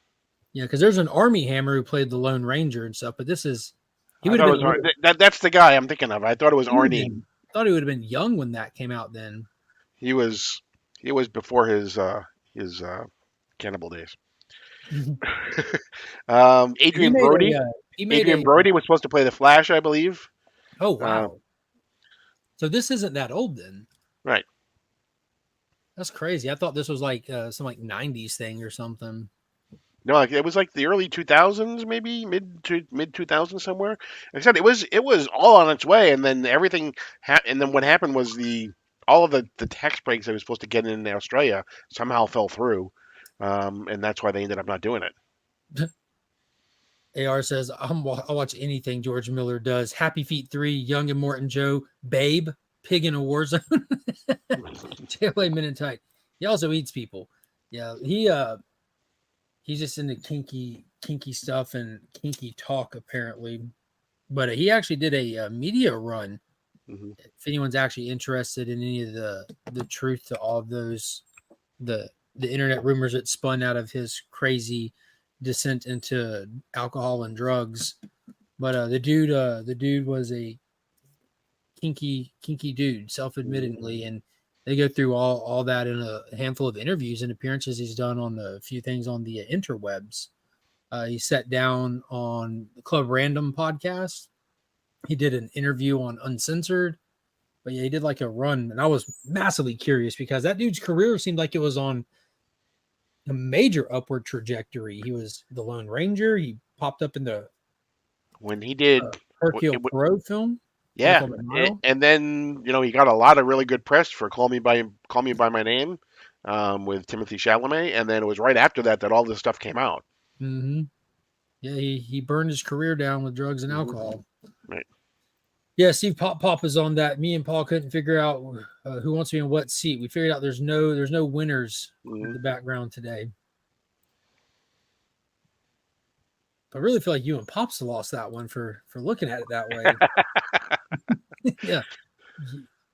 Yeah, because there's an Army Hammer who played the Lone Ranger and stuff, but this is that's the guy I'm thinking of. I thought it was Arnie. I thought he would have been young when that came out. Then he was before his cannibal days. Adrian Brody. Adrian Brody was supposed to play the Flash, I believe. Oh wow! So this isn't that old then, right? That's crazy. I thought this was like some like '90s thing or something. No, it was like the early 2000s, maybe mid 2000s somewhere. Like I said, it was all on its way, and then everything. And then what happened was all of the tax breaks they were supposed to get in Australia somehow fell through, and that's why they ended up not doing it. AR says, I'll watch anything George Miller does. Happy Feet 3, Young and Morton Joe, Babe, Pig in a War Zone, JLA Men in Tight. He also eats people. Yeah, he's just into kinky stuff and kinky talk apparently. But he actually did a media run. Mm-hmm. If anyone's actually interested in any of the truth to all of those, the internet rumors that spun out of his crazy descent into alcohol and drugs, but the dude was a kinky dude, self-admittedly, and they go through all that in a handful of interviews and appearances he's done on a few things on the interwebs. He sat down on the Club Random podcast. He did an interview on Uncensored, but yeah, he did like a run, and I was massively curious because that dude's career seemed like it was on a major upward trajectory. He was the Lone Ranger. He popped up in the when he did Hercule Poirot film. Yeah, and then he got a lot of really good press for Call Me by My Name with Timothy Chalamet, and then it was right after that all this stuff came out. Mm-hmm. Yeah, he burned his career down with drugs and alcohol. Right. Yeah, Steve Pop is on that. Me and Paul couldn't figure out who wants to be in what seat. We figured out there's no winners in the background today. I really feel like you and Pops lost that one for looking at it that way. Yeah.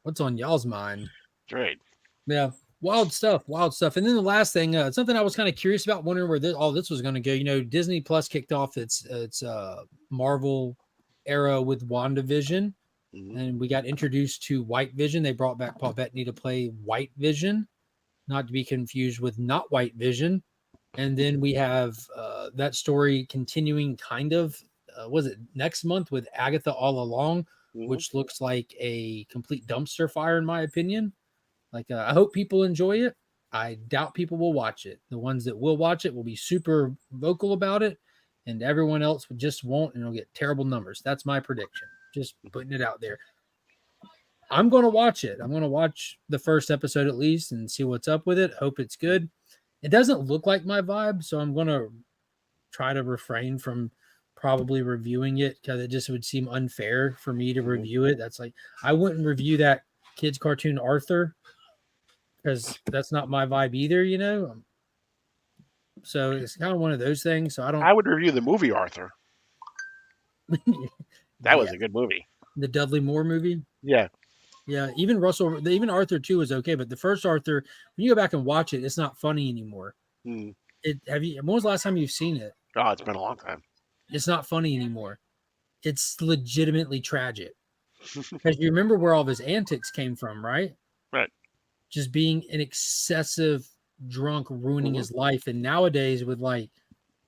What's on y'all's mind? Right. Yeah. Wild stuff. And then the last thing, something I was kind of curious about, wondering where all this was going to go. Disney Plus kicked off its Marvel era with WandaVision, and we got introduced to White Vision. They brought back Paul Bettany to play White Vision, not to be confused with Not White Vision. And then we have that story continuing kind of, was it next month with Agatha All Along, which looks like a complete dumpster fire in my opinion. Like, I hope people enjoy it. I doubt people will watch it. The ones that will watch it will be super vocal about it, and everyone else just won't, and it'll get terrible numbers. That's my prediction. Just putting it out there. I'm going to watch it. I'm going to watch the first episode at least and see what's up with it. Hope it's good. It doesn't look like my vibe, so I'm going to try to refrain from probably reviewing it because it just would seem unfair for me to review it. That's like, I wouldn't review that kids cartoon Arthur because that's not my vibe either, you know? So it's kind of one of those things. So I would review the movie Arthur. That was a good movie. The Dudley Moore movie? Yeah. Yeah, even Arthur 2 is okay, but the first Arthur, when you go back and watch it, it's not funny anymore. Hmm. When was the last time you've seen it? Oh, it's been a long time. It's not funny anymore. It's legitimately tragic. Because you remember where all of his antics came from, right? Right. Just being an excessive drunk, ruining his life. And nowadays with like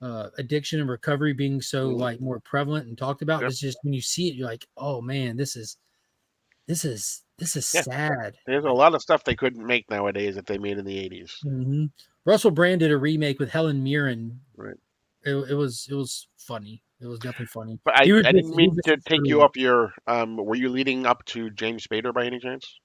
addiction and recovery being so like more prevalent and talked about, it's just when you see it, you're like, oh man, this is sad. There's a lot of stuff they couldn't make nowadays that they made in the 80s. Mm-hmm. Russell Brand did a remake with Helen Mirren. Right. It was funny. It was definitely funny. But I didn't mean to take you off your. Were you leading up to James Spader by any chance?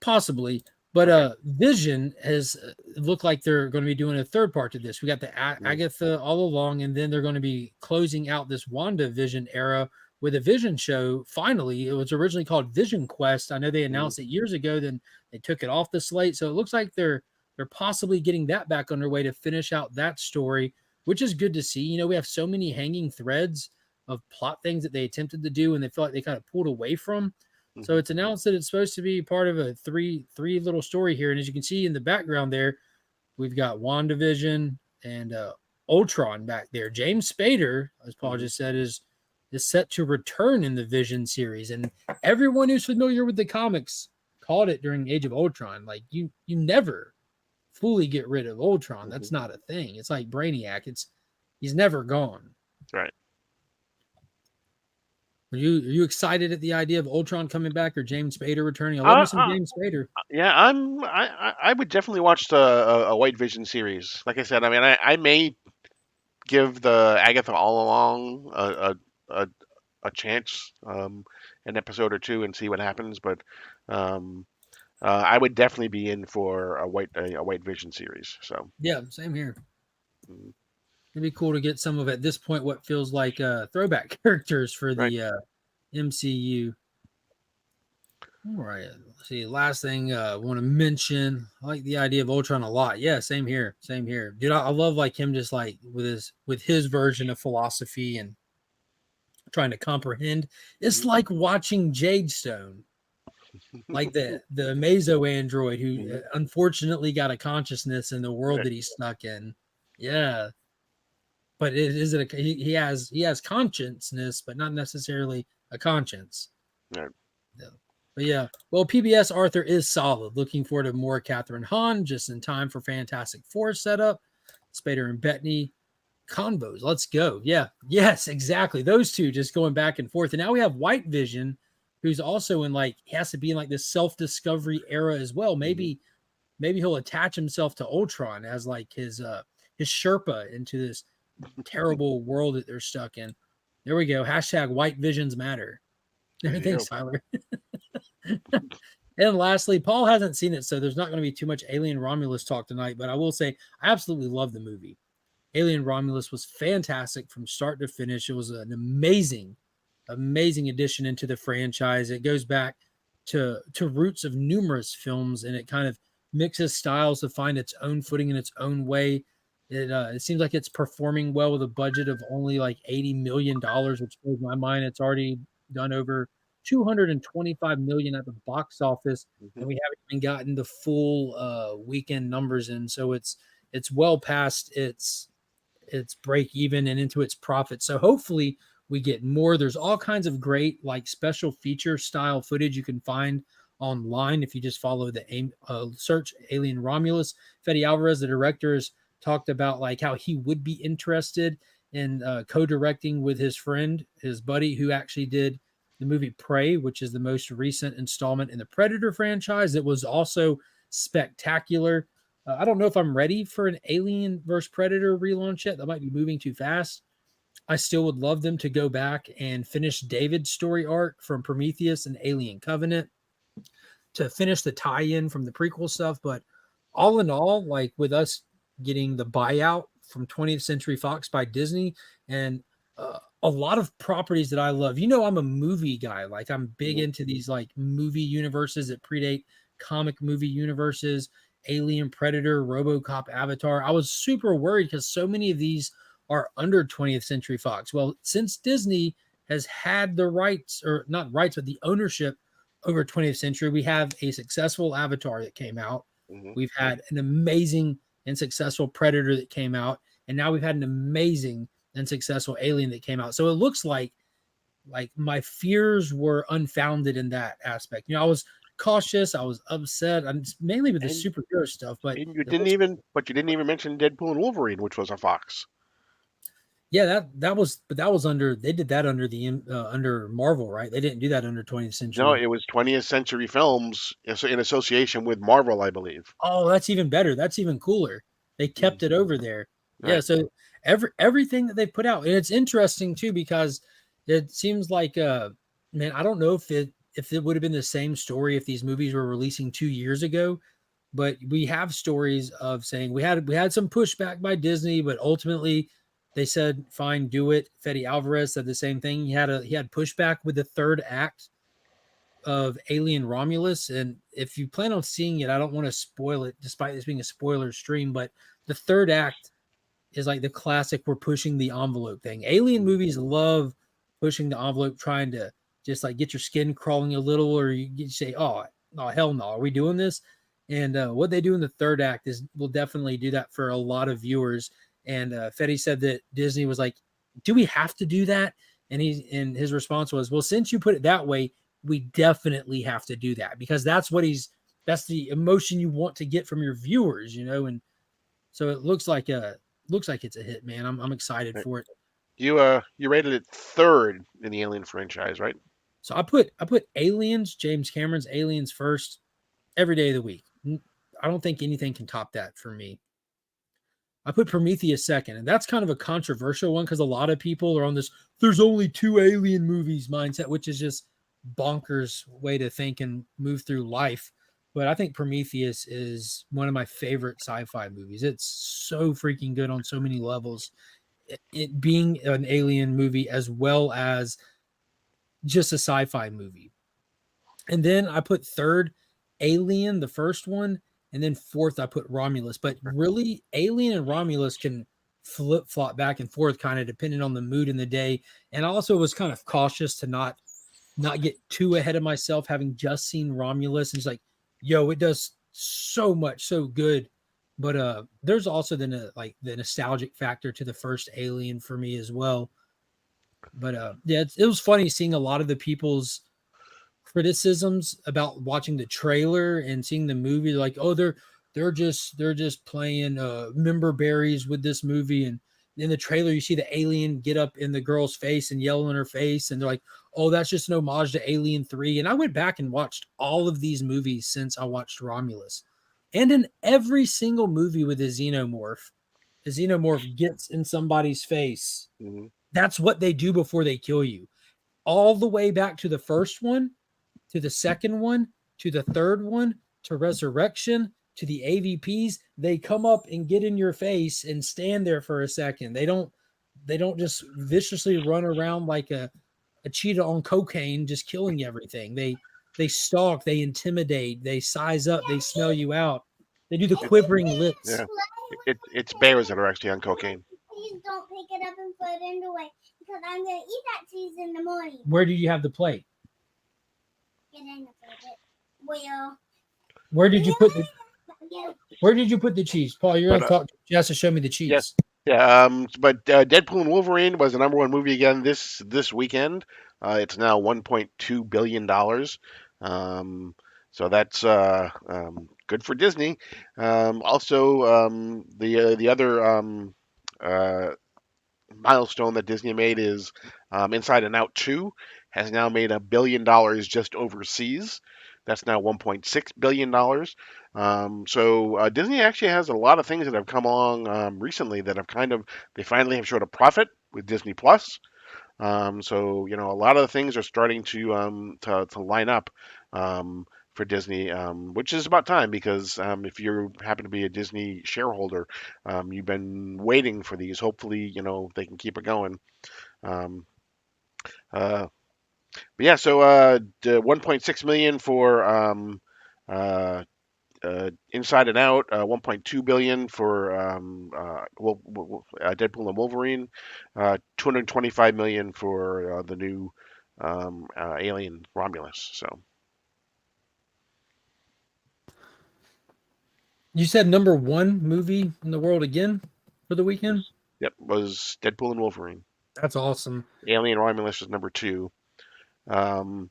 Possibly, but Vision has looked like they're going to be doing a third part to this. We got the Agatha all along, and then they're going to be closing out this WandaVision era with a Vision show. Finally, it was originally called Vision Quest. I know they announced it years ago, then they took it off the slate. So it looks like they're possibly getting that back underway to finish out that story, which is good to see. You know, we have so many hanging threads of plot things that they attempted to do and they feel like they kind of pulled away from. So it's announced that it's supposed to be part of a three little story here. And as you can see in the background there, we've got WandaVision and Ultron back there. James Spader, as Paul just said, is set to return in the Vision series. And everyone who's familiar with the comics called it during Age of Ultron. Like you never fully get rid of Ultron. That's not a thing. It's like Brainiac. He's never gone. Right. Are you excited at the idea of Ultron coming back or James Spader returning? I love me some James Spader. Yeah, I would definitely watch a White Vision series. Like I said, I mean, I may give the Agatha All Along a chance, an episode or two, and see what happens. But I would definitely be in for a White Vision series. So yeah, same here. It'd be cool to get some of at this point what feels like throwback characters for the MCU. All right, let's see. Last thing I want to mention, I like the idea of Ultron a lot. Yeah, same here, dude. I love like him just like with his version of philosophy and trying to comprehend. It's like watching Jadestone, like the Mazo android who unfortunately got a consciousness in the world that he's stuck in. Yeah. But he has consciousness, but not necessarily a conscience. Right. Yeah. But yeah, well, PBS Arthur is solid. Looking forward to more Catherine Hahn just in time for Fantastic Four setup. Spader and Bettany convos. Let's go. Yeah. Yes, exactly. Those two just going back and forth. And now we have White Vision, who's also in he has to be in like this self-discovery era as well. Maybe he'll attach himself to Ultron as like his Sherpa into this terrible world that they're stuck in. There we go. # White Visions Matter. Thanks, Tyler. And lastly, Paul hasn't seen it, so there's not going to be too much Alien Romulus talk tonight, but I will say I absolutely love the movie. Alien Romulus was fantastic from start to finish. It was an amazing addition into the franchise. It goes back to roots of numerous films, and it kind of mixes styles to find its own footing in its own way. It seems like it's performing well with a budget of only like $80 million, which blows my mind. It's already done over $225 million at the box office, and we haven't even gotten the full weekend numbers in. So it's well past its break even and into its profit. So hopefully we get more. There's all kinds of great like special feature style footage you can find online if you just follow the search Alien Romulus. Fede Alvarez, the director, has talked about like how he would be interested in co-directing with his friend, his buddy, who actually did the movie Prey, which is the most recent installment in the Predator franchise. It was also spectacular. I don't know if I'm ready for an Alien versus Predator relaunch yet. That might be moving too fast. I still would love them to go back and finish David's story arc from Prometheus and Alien Covenant, to finish the tie-in from the prequel stuff. But all in all, like with us getting the buyout from 20th Century Fox by Disney, and a lot of properties that I love. I'm a movie guy. Like I'm big into these like movie universes that predate comic movie universes, Alien, Predator, RoboCop, Avatar. I was super worried because so many of these are under 20th Century Fox. Well, since Disney has had the rights, or not rights, but the ownership over 20th Century, we have a successful Avatar that came out. Mhm. We've had an amazing and successful Predator that came out, and now we've had an amazing and successful Alien that came out. So it looks like my fears were unfounded in that aspect. I was cautious, I was upset, mainly with the And- superhero stuff, but And you didn't even mention Deadpool and Wolverine, which was a Fox. yeah, that was under, they did that under the under Marvel, right? They didn't do that under 20th Century. No, it was 20th Century Films in association with Marvel, I believe. Oh, that's even better. That's even cooler. They kept it over there. Yeah, Right. so everything that they put out, and it's interesting too because it seems like man, I don't know if it would have been the same story if these movies were releasing 2 years ago, but we have stories of saying we had some pushback by Disney, but ultimately they said fine, do it. Fede Alvarez said the same thing. He had pushback with the third act of Alien Romulus, and if you plan on seeing it, I don't want to spoil it despite this being a spoiler stream, but the third act is like the classic we're pushing the envelope thing. Alien movies love pushing the envelope, trying to just like get your skin crawling a little, or you say, oh no, hell no, are we doing this? And what they do in the third act is will definitely do that for a lot of viewers. And Fede said that Disney was like, do we have to do that? And his response was, well, since you put it that way, we definitely have to do that, because that's the emotion you want to get from your viewers, and so it looks like it's a hit, man. I'm excited Right. for it. You rated it third in the Alien franchise, right? So I put Aliens, James Cameron's Aliens, first every day of the week. I don't think anything can top that for me. I put Prometheus second, and that's kind of a controversial one because a lot of people are on this there's only 2 Alien movies mindset, which is just bonkers way to think and move through life. But I think Prometheus is one of my favorite sci-fi movies. It's so freaking good on so many levels. It being an alien movie as well as just a sci-fi movie. And then I put third Alien, the first one, and then fourth I put Romulus. But really, Alien and Romulus can flip-flop back and forth kind of depending on the mood in the day. And I also was kind of cautious to not get too ahead of myself, having just seen Romulus. And it's like, yo, it does so much, so good. But there's also the nostalgic factor to the first Alien for me as well. But yeah, it was funny seeing a lot of the people's criticisms about watching the trailer and seeing the movie. Like, oh, they're just playing member berries with this movie. And in the trailer, you see the alien get up in the girl's face and yell in her face, and they're like, oh, that's just an homage to Alien 3. And I went back and watched all of these movies since I watched Romulus. And in every single movie with a xenomorph gets in somebody's face. Mm-hmm. That's what they do before they kill you. All the way back to the first one, to the second one, to the third one, to Resurrection, to the AVPs, they come up and get in your face and stand there for a second. They don't just viciously run around like a cheetah on cocaine, just killing everything. They stalk, they intimidate, they size up, they smell you out. They do the quivering lips. Yeah. It's bears that are actually on cocaine. Please don't pick it up and put it away because I'm going to eat that cheese in the morning. Where do you have the plate? Get in the plate. Well, Where did you put the cheese? Paul, you're going to talk. You have to show me the cheese. Yes. Yeah, but Deadpool and Wolverine was the number one movie again this weekend. It's now $1.2 billion. So that's good for Disney. Also, the other milestone that Disney made is Inside and Out 2 has now made $1 billion just overseas. That's now $1.6 billion. So Disney actually has a lot of things that have come along recently that have they finally have showed a profit Disney Plus. So a lot of the things are starting to line up for Disney, which is about time because if you happen to be a Disney shareholder, you've been waiting for these. Hopefully, they can keep it going. Um, uh, but yeah, so the 1.6 million for uh, Inside and Out, 1.2 billion for Deadpool and Wolverine, 225 million for the new Alien Romulus. So You said number one movie in the world again for the weekend? yep, was Deadpool and Wolverine. That's awesome. Alien Romulus was number two. Um,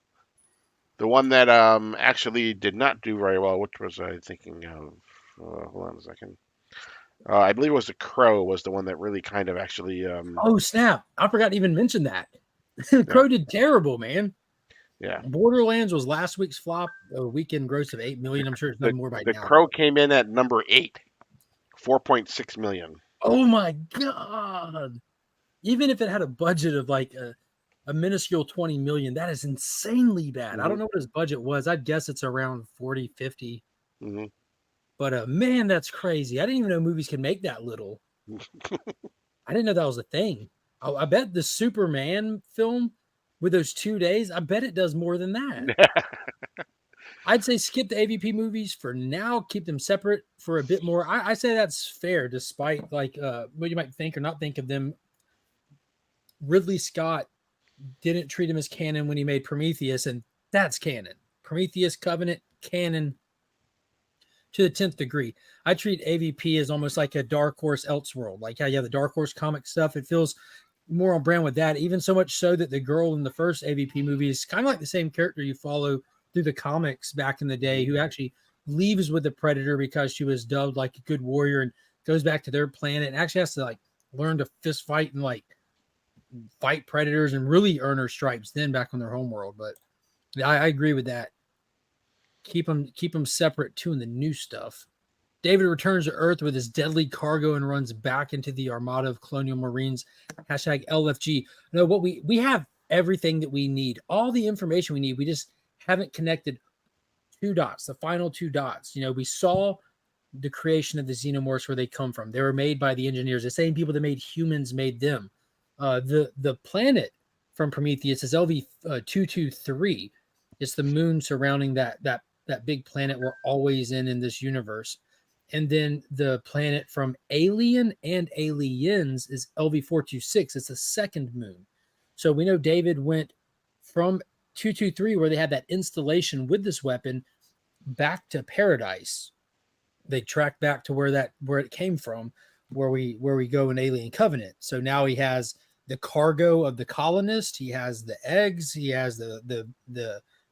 the one that actually did not do very well, which was I thinking of? Hold on a second. I believe it was The Crow was the one that really kind of actually. Oh, snap. I forgot to even mention that. Crow did terrible, man. Yeah. Borderlands was last week's flop, a weekend gross of 8 million. I'm sure it's nothing more by The now. Crow came in at number 8, 4.6 million. Oh my God. Even if it had a budget of like a minuscule 20 million, that is insanely bad. I don't know what his budget was. I'd guess it's around 40, 50. Mm-hmm. But man, that's crazy. I didn't even know movies could make that little. I didn't know that was a thing. I bet the Superman film with those 2 days, I bet it does more than that. I'd say skip the AVP movies for now. Keep them separate for a bit more. I say that's fair, despite like what you might think or not think of them. Ridley Scott didn't treat him as canon when he made Prometheus, and that's canon. Prometheus, Covenant, canon to the 10th degree. I treat AVP as almost like a Dark Horse Elseworld, like how you have the Dark Horse comic stuff. It feels more on brand with that, even so much so that the girl in the first AVP movie is kind of like the same character you follow through the comics back in the day, who actually leaves with the Predator because she was dubbed like a good warrior and goes back to their planet and actually has to like learn to fist fight and like fight predators and really earn her stripes then back on their home world. But I agree with that. Keep them separate too in the new stuff. David returns to Earth with his deadly cargo and runs back into the armada of colonial marines. Hashtag LFG. No, what we have everything that we need, all the information we need. We just haven't connected two dots, the final two dots. We saw the creation of the xenomorphs, where they come from. They were made by the engineers. The same people that made humans made them. The planet from Prometheus is LV-223. It's the moon surrounding that big planet we're always in this universe. And then the planet from Alien and Aliens is LV-426. It's the second moon. So we know David went from 223, where they had that installation with this weapon, back to Paradise. They tracked back to where it came from, where we go in Alien Covenant. So now he has the cargo of the colonist. He has the eggs. He has the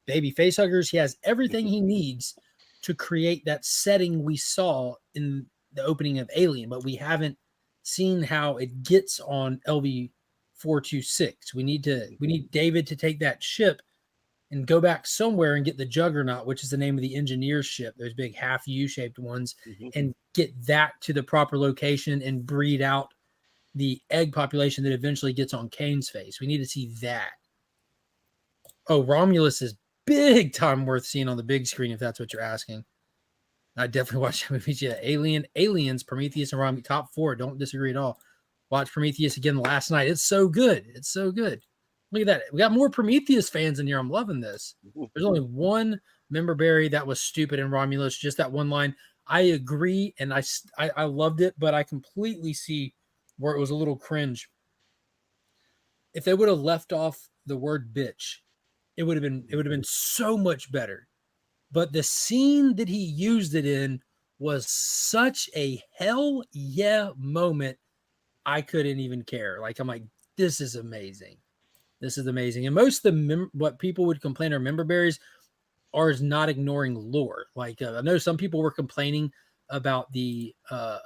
baby facehuggers. He has everything he needs to create that setting we saw in the opening of Alien, but we haven't seen how it gets on LV-426. We need David to take that ship and go back somewhere and get the Juggernaut, which is the name of the engineer's ship, those big half U-shaped ones, and get that to the proper location and breed out the egg population that eventually gets on Kane's face. We need to see that. Oh, Romulus is big time worth seeing on the big screen, if that's what you're asking. I definitely watched that movie. Yeah, Aliens, Prometheus, and Romulus, top 4. Don't disagree at all. Watched Prometheus again last night. It's so good. It's so good. Look at that. We got more Prometheus fans in here. I'm loving this. There's only one member berry that was stupid in Romulus, just that one line. I agree, and I loved it, but I completely see where it was a little cringe. If they would have left off the word bitch, it would have been so much better. But the scene that he used it in was such a hell yeah moment. I couldn't even care. Like, I'm like, this is amazing. This is amazing. And most of what people would complain are member berries are is not ignoring lore. Like, I know some people were complaining about the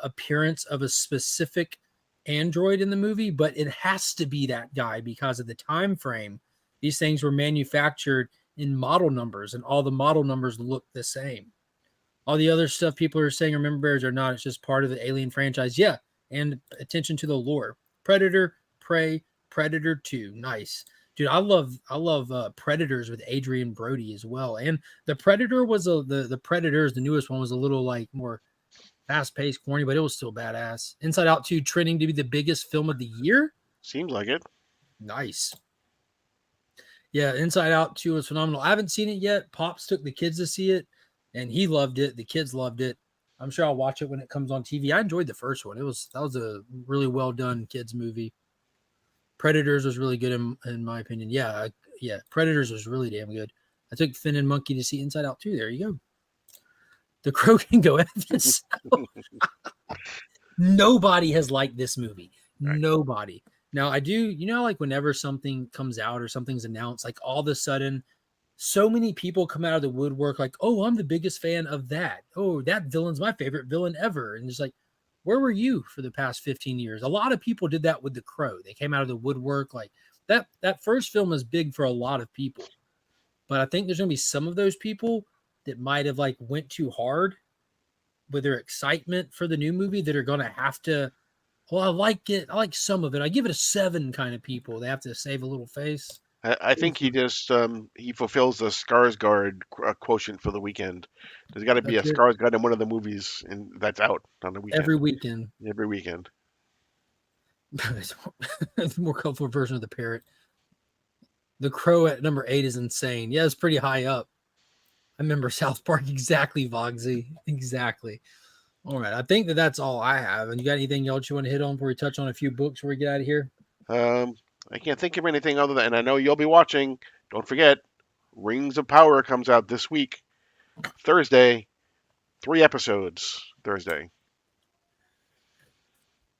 appearance of a specific android in the movie, but it has to be that guy because of the time frame. These things were manufactured in model numbers, and all the model numbers look the same. All the other stuff people are saying are member berries are not. It's just part of the Alien franchise. Yeah, and attention to the lore. Predator, Prey, Predator 2. Nice. Dude, I love Predators with Adrian Brody as well. And the Predator was the Predators, the newest one was a little like more fast-paced, corny, but it was still badass. Inside Out 2 trending to be the biggest film of the year. Seems like it. Nice. Yeah, Inside Out 2 was phenomenal. I haven't seen it yet. Pops took the kids to see it, and he loved it. The kids loved it. I'm sure I'll watch it when it comes on TV. I enjoyed the first one. That was a really well done kids movie. Predators was really good in my opinion. Yeah, Predators was really damn good. I took Finn and Monkey to see Inside Out 2. There you go. The Crow can go after himself. Nobody has liked this movie. Right. Nobody. Now I do, like whenever something comes out or something's announced, like all of a sudden, so many people come out of the woodwork like, oh, I'm the biggest fan of that. Oh, that villain's my favorite villain ever. And it's like, where were you for the past 15 years? A lot of people did that with The Crow. They came out of the woodwork. Like that first film is big for a lot of people. But I think there's going to be some of those people that might have like went too hard with their excitement for the new movie that are going to have to, well, I like it. I like some of it. I give it a 7 kind of people. They have to save a little face. I think he just he fulfills the Skarsgård quotient for the weekend. There's got to be a Skarsgård in one of the movies that's out on the weekend. Every weekend. Every weekend. It's a more colorful version of the parrot. The Crow at number 8 is insane. Yeah, it's pretty high up. I remember South Park exactly, Vogsy. Exactly. All right. I think that's all I have. And you got anything else you want to hit on before we touch on a few books before we get out of here? I can't think of anything other than, and I know you'll be watching. Don't forget, Rings of Power comes out this week, Thursday. 3 episodes Thursday.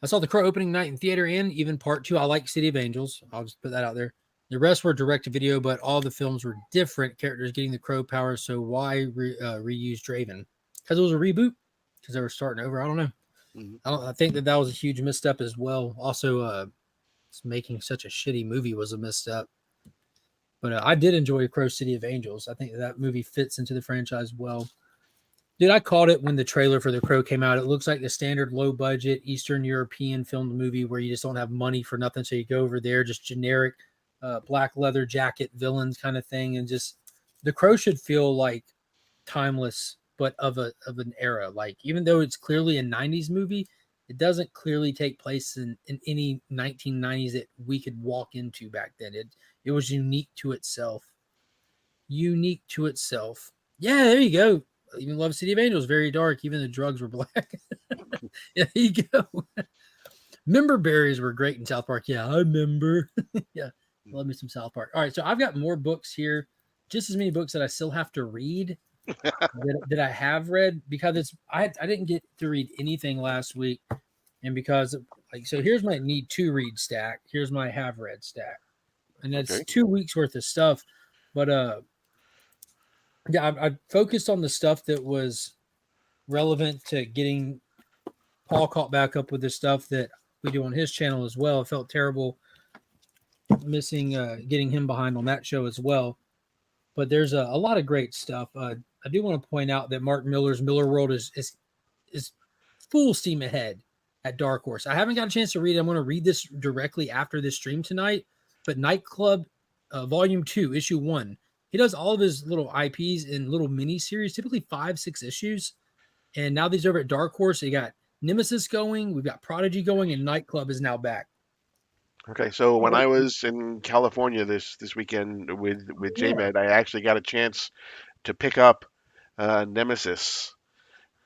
I saw The Crow opening night in theater and even part 2. I like City of Angels. I'll just put that out there. The rest were direct to video, but all the films were different characters getting the Crow power. So why reuse Draven? Because it was a reboot. Because they were starting over. I don't know. Mm-hmm. I think that was a huge misstep as well. Also, making such a shitty movie was a misstep. But I did enjoy Crow City of Angels. I think that movie fits into the franchise well. Dude, I called it when the trailer for The Crow came out. It looks like the standard low-budget Eastern European filmed movie where you just don't have money for nothing, so you go over there, just generic black leather jacket villains kind of thing. And just The Crow should feel like timeless, but of an era. Like, even though it's clearly a 90s movie, it doesn't clearly take place in any 1990s that we could walk into back then. It was unique to itself. Unique to itself. Yeah, there you go. Even Love City of Angels, very dark. Even the drugs were black. Yeah, there you go. Member berries were great in South Park. Yeah, I remember. Yeah, love me some South Park. All right, so I've got more books here. Just as many books that I still have to read that I have read, because I didn't get to read anything last week, and because so here's my need to read stack. Here's my have read stack, and that's 2 weeks worth of stuff. But yeah, I focused on the stuff that was relevant to getting Paul caught back up with the stuff that we do on his channel as well. I felt terrible missing getting him behind on that show as well. But there's a lot of great stuff. I do want to point out that Mark Miller's Miller World is full steam ahead at Dark Horse. I haven't got a chance to read it. I'm going to read this directly after this stream tonight. But Nightclub Volume 2, Issue 1. He does all of his little IPs in little mini series, typically 5-6 issues. And now these over at Dark Horse. They got Nemesis going, we've got Prodigy going, and Nightclub is now back. Okay, so when I was in California this weekend with JMed, I actually got a chance to pick up Nemesis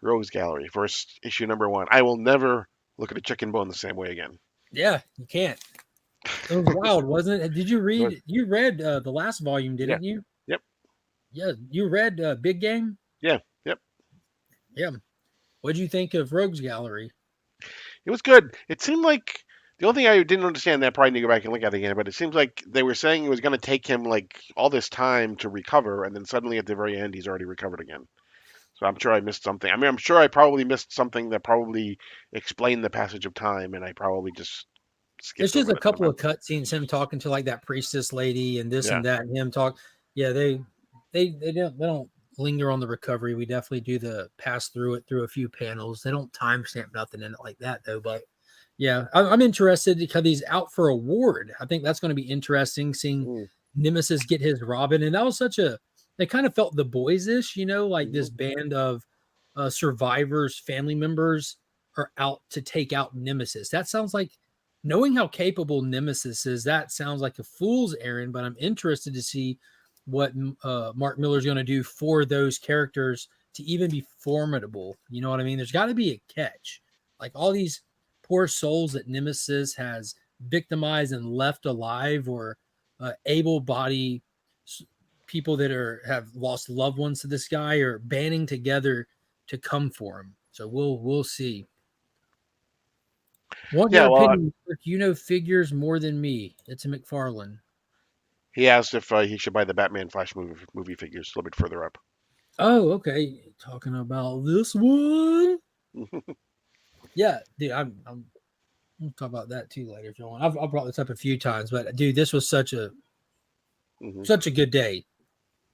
Rose Gallery, first issue number 1. I will never look at a chicken bone the same way again. Yeah, you can't. It was wild, wasn't it? Did you read? You read the last volume, didn't you? Yep. Yeah, you read Big Game? Yeah, yep. Yeah. What did you think of Rogues Gallery? It was good. It seemed like the only thing I didn't understand, that I probably need to go back and look at it again, but it seems like they were saying it was going to take him like all this time to recover, and then suddenly at the very end he's already recovered again. So I'm sure I missed something. I mean, I'm sure I probably missed something that probably explained the passage of time, and I probably just skipped. It's just a couple of cutscenes, him talking to like that priestess lady and this and that, and him talk. Yeah, they don't linger on the recovery. We definitely do the pass through it through a few panels. They don't timestamp nothing in it like that though. But Yeah, I'm interested because he's out for award. I think that's going to be interesting seeing Nemesis get his Robin. And that was they kind of felt The Boys-ish, like this band of survivors, family members are out to take out Nemesis. That sounds like, knowing how capable Nemesis is, that sounds like a fool's errand, but I'm interested to see what Mark Miller's going to do for those characters to even be formidable. You know what I mean? There's got to be a catch. Like all these poor souls that Nemesis has victimized and left alive, or able-bodied people that have lost loved ones to this guy, are banding together to come for him. So we'll see. What your opinion? You know figures more than me. It's a McFarlane. He asked if he should buy the Batman Flash movie figures a little bit further up. Oh, okay. Talking about this one. Yeah, dude, I'm we'll talk about that too later if you want. I've brought this up a few times, but dude, this was such a good day.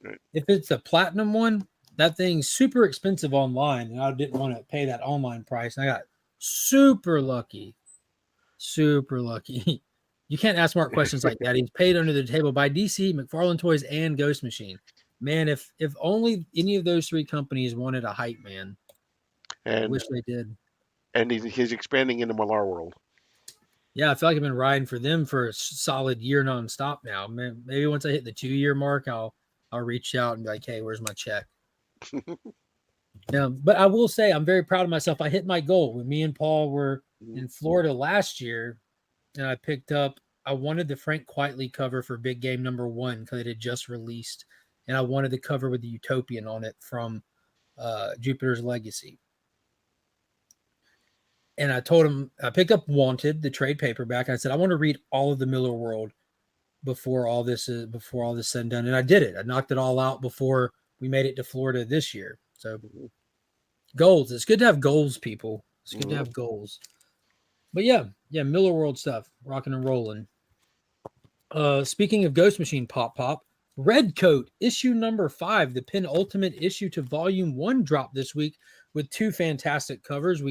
Right. If it's a platinum one, that thing's super expensive online, and I didn't want to pay that online price. And I got super lucky. Super lucky. You can't ask Mark questions like that. He's paid under the table by DC, McFarlane Toys, and Ghost Machine. Man, if only any of those three companies wanted a hype man. I wish they did. And he's expanding into Millar World. Yeah, I feel like I've been riding for them for a solid year nonstop now. Man, maybe once I hit the 2-year mark, I'll reach out and be like, hey, where's my check? Yeah, but I will say I'm very proud of myself. I hit my goal. When me and Paul were in Florida last year, and I wanted the Frank Quitely cover for Big Game #1 because it had just released, and I wanted the cover with the Utopian on it from Jupiter's Legacy. And I told him, I picked up Wanted, the trade paperback. I said, I want to read all of the Miller World before all this said and done. And I did it. I knocked it all out before we made it to Florida this year. So goals. It's good to have goals, people. It's good to have goals. But yeah, Miller World stuff, rocking and rolling. Speaking of Ghost Machine pop, Red Coat issue #5, the penultimate issue to volume 1, dropped this week with 2 fantastic covers.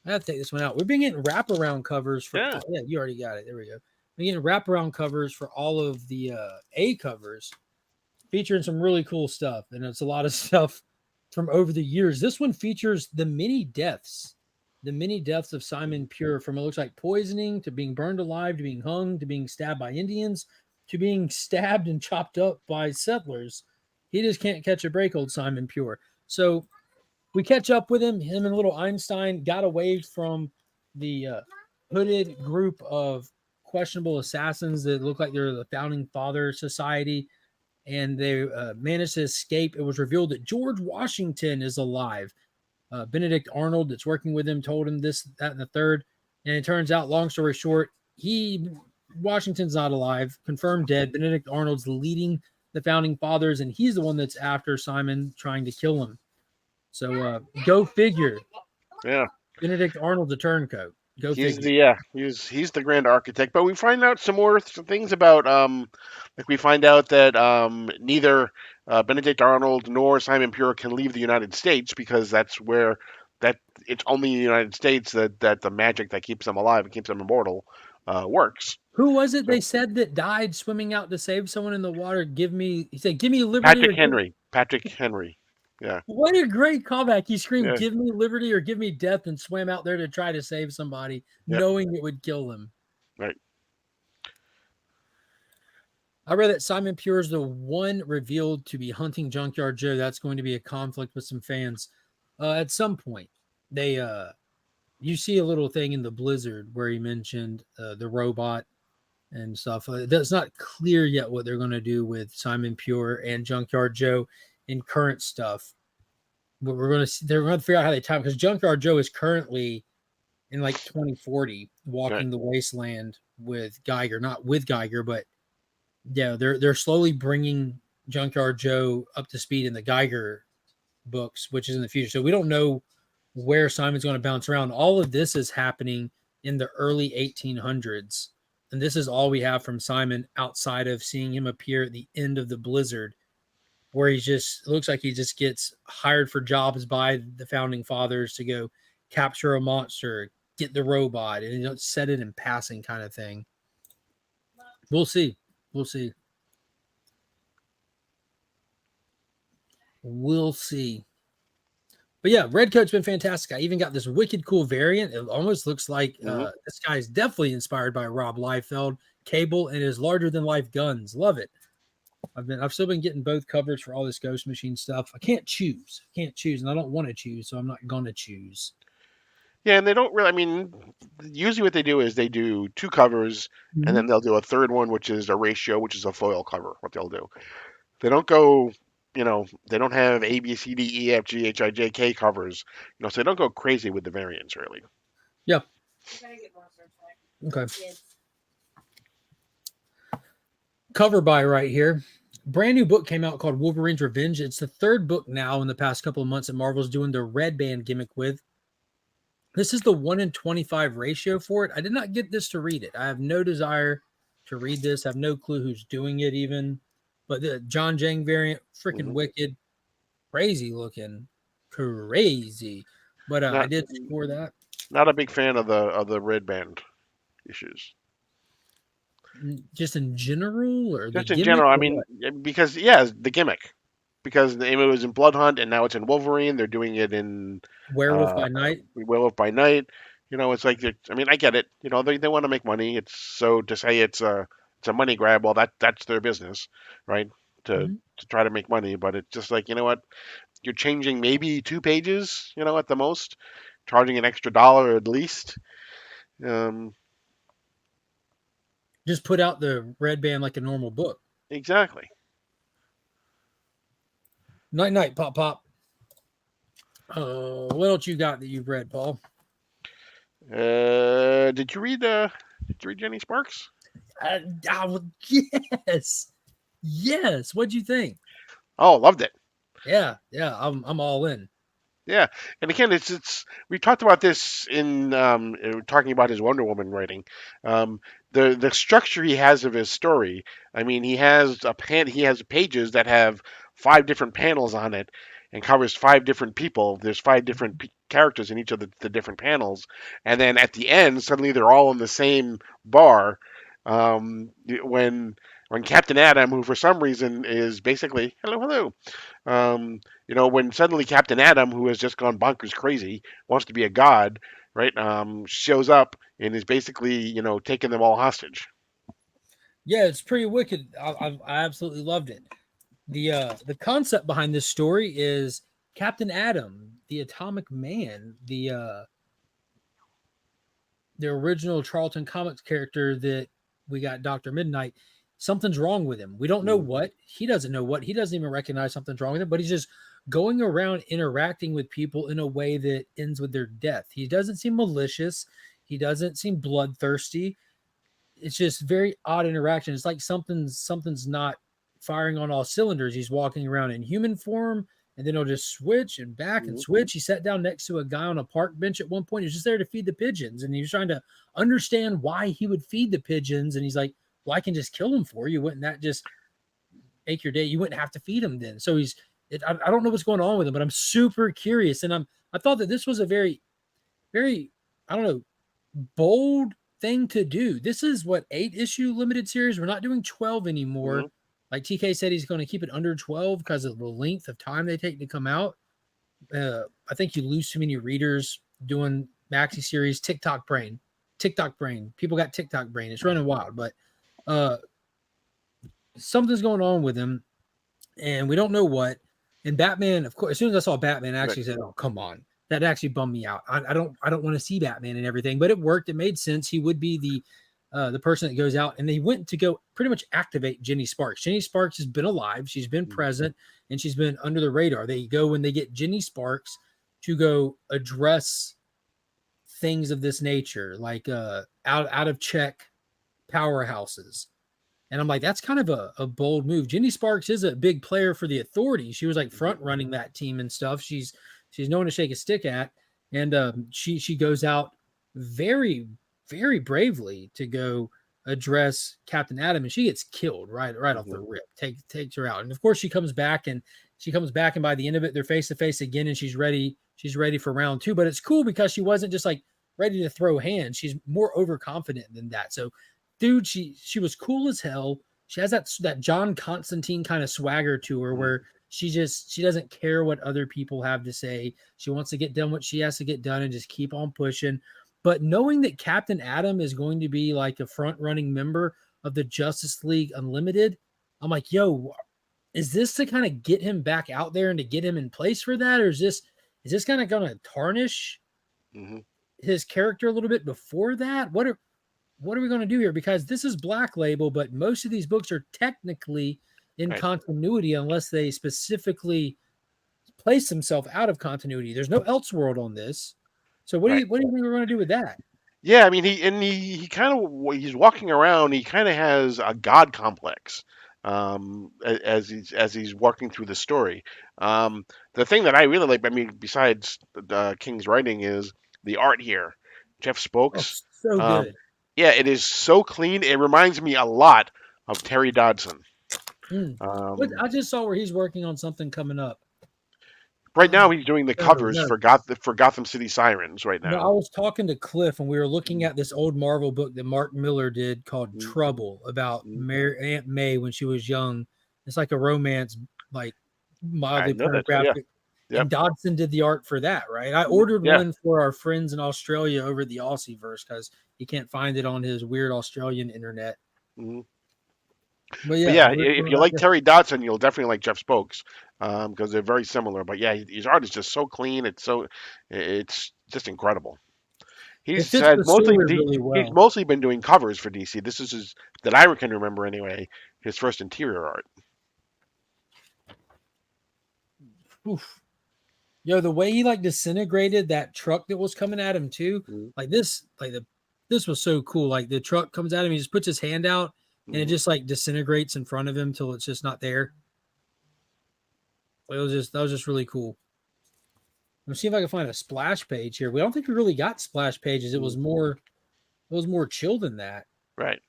I have to take this one out. We've been getting wraparound covers for. Yeah, you already got it. There we go. We're getting wraparound covers for all of the A covers, featuring some really cool stuff, and it's a lot of stuff from over the years. This one features the many deaths of Simon Pure, from it looks like poisoning to being burned alive to being hung to being stabbed by Indians to being stabbed and chopped up by settlers. He just can't catch a break, old Simon Pure. So we catch up with him and little Einstein got away from the hooded group of questionable assassins that look like they're the Founding Father Society, and they managed to escape. It was revealed that George Washington is alive. Benedict Arnold, that's working with him, told him this, that, and the third. And it turns out, long story short, Washington's not alive, confirmed dead. Benedict Arnold's leading the Founding Fathers, and he's the one that's after Simon, trying to kill him. So go figure. Yeah. Benedict Arnold's a turncoat. Go figure. He's the grand architect. But we find out some more things about like we find out that neither Benedict Arnold nor Simon Pure can leave the United States, because that's where it's only in the United States that the magic that keeps them alive and keeps them immortal works. Who was it they said that died swimming out to save someone in the water? He said, give me liberty. Patrick Henry. Yeah. What a great callback. He screamed, give me liberty or give me death, and swam out there to try to save somebody, knowing it would kill them. Right. I read that Simon Pure is the one revealed to be hunting Junkyard Joe. That's going to be a conflict with some fans. At some point, you see a little thing in the Blizzard where he mentioned the robot and stuff. It's not clear yet what they're going to do with Simon Pure and Junkyard Joe in current stuff, but they're going to figure out how they time, because Junkyard Joe is currently in like 2040 walking the wasteland with Geiger, not with Geiger, but they're slowly bringing Junkyard Joe up to speed in the Geiger books, which is in the future. So we don't know where Simon's going to bounce around. All of this is happening in the early 1800s, and this is all we have from Simon outside of seeing him appear at the end of the Blizzard, where looks like he just gets hired for jobs by the Founding Fathers to go capture a monster, get the robot and set it in passing kind of thing. We'll see. We'll see. We'll see. But yeah, Red Coat's been fantastic. I even got this wicked cool variant. It almost looks like this guy is definitely inspired by Rob Liefeld, Cable, and his larger than life guns. Love it. I've still been getting both covers for all this Ghost Machine stuff. I can't choose, and I don't want to choose, so I'm not gonna choose. Yeah, and they don't really. I mean, usually what they do is they do 2 covers, and then they'll do a third one, which is a ratio, which is a foil cover. What they'll do, they don't go. They don't have A, B, C, D, E, F, G, H, I, J, K covers. So they don't go crazy with the variants, really. Yeah. Gotta get more searchlight. Okay. Kids. Cover by right here. Brand new book came out called Wolverine's Revenge. It's the 3rd book now in the past couple of months that Marvel's doing the red band gimmick with. This is the 1-in-25 ratio for it. I did not get this to read it. I have no desire to read this. I have no clue who's doing it even. But the John Jang variant, freaking wicked, crazy looking, crazy. But I did score that. Not a big fan of the red band issues. Just in general, or just in general. I mean, because the gimmick. Because it was in Blood Hunt and now it's in Wolverine. They're doing it in Werewolf by Night. Werewolf by Night. It's like, I mean, I get it. They want to make money. It's so to say it's a money grab. Well, that's their business, right? To try to make money. But it's just like, you know what? You're changing maybe 2 pages, at the most, charging an extra $1 at least. Just put out the red band like a normal book. Exactly. Night, Pop. What else you got that you've read, Paul? Did you read Jenny Sparks? Yes. What'd you think? Oh, loved it. Yeah. I'm all in. Yeah, and again, it's we talked about this in talking about his Wonder Woman writing. The structure he has of his story. I mean, he has pages that have 5 different panels on it and covers 5 different people. There's 5 different characters in each of the different panels, and then at the end, suddenly they're all in the same bar. When Captain Atom, who for some reason is basically hello. When suddenly Captain Atom, who has just gone bonkers crazy, wants to be a god, right? Shows up and is basically, taking them all hostage. Yeah, it's pretty wicked. I absolutely loved it. The concept behind this story is Captain Atom, the Atomic Man, the original Charlton Comics character that we got, Dr. Midnight. Something's wrong with him. We don't know what. He doesn't know what. He doesn't even recognize something's wrong with him, but he's just going around interacting with people in a way that ends with their death. He doesn't seem malicious. He doesn't seem bloodthirsty. It's just very odd interaction. It's like something's not firing on all cylinders. He's walking around in human form, and then he'll just switch and back and switch. He sat down next to a guy on a park bench at one point. He was just there to feed the pigeons, and he was trying to understand why he would feed the pigeons. And he's like, well, I can just kill them for you. Wouldn't that just make your day? You wouldn't have to feed them then. So I don't know what's going on with him, but I'm super curious. And I thought that this was a very, very, I don't know, bold thing to do. This is 8-issue limited series. We're not doing 12 anymore. Like TK said, he's going to keep it under 12 because of the length of time they take to come out. I think you lose too many readers doing maxi series. TikTok brain. People got TikTok brain. It's running wild, but something's going on with him, and we don't know what. And Batman, of course, as soon as I saw Batman, I actually said, "Oh, come on." That actually bummed me out. I don't want to see Batman and everything, but it worked. It made sense. He would be the person that goes out, and they went to go pretty much activate Jenny Sparks. Jenny Sparks has been alive. She's been present, and she's been under the radar. They go when they get Jenny Sparks to go address things of this nature, like out of check powerhouses. And I'm like, that's kind of a bold move. Jenny Sparks is a big player for the Authority. She was like front running that team and stuff. She's known to shake a stick at. And she goes out very, very bravely to go address Captain Atom, and she gets killed right off the rip. Takes her out. And of course she comes back, and by the end of it, they're face to face again, and she's ready for round 2. But it's cool because she wasn't just like ready to throw hands. She's more overconfident than that. So, dude, she was cool as hell. She has that John Constantine kind of swagger to her, where she doesn't care what other people have to say. She wants to get done what she has to get done and just keep on pushing. But knowing that Captain Atom is going to be like a front running member of the Justice League Unlimited, I'm like, yo, is this to kind of get him back out there and to get him in place for that? Or is this kind of going to tarnish his character a little bit before that? What are we going to do here? Because this is Black Label, but most of these books are technically in continuity unless they specifically place themselves out of continuity. There's no Elseworld on this. So what do you think we're going to do with that? Yeah, I mean, he kind of, he's walking around. He kind of has a god complex as he's walking through the story. The thing that I really like, I mean, besides King's writing, is the art here. Jeff Spokes, so good. Yeah, it is so clean. It reminds me a lot of Terry Dodson. I just saw where he's working on something coming up. Right now, he's doing the covers for Gotham City Sirens right now. No, I was talking to Cliff, and we were looking at this old Marvel book that Mark Miller did called Trouble, about Aunt May when she was young. It's like a romance, like mildly pornographic. Yeah. And Dodson did the art for that, right? I ordered one for our friends in Australia over the Aussieverse because he can't find it on his weird Australian internet. But yeah, if you like Terry Dodson, you'll definitely like Jeff Spokes because they're very similar. But yeah, his art is just so clean. It's just incredible. He's mostly been doing covers for DC. This is his, that I can remember anyway, his first interior art. Oof. Yo, the way he like disintegrated that truck that was coming at him too, this was so cool. Like the truck comes at him, he just puts his hand out and it just like disintegrates in front of him till it's just not there. That was just really cool. Let me see if I can find a splash page here. We don't think we really got splash pages. It was more chill than that. Right.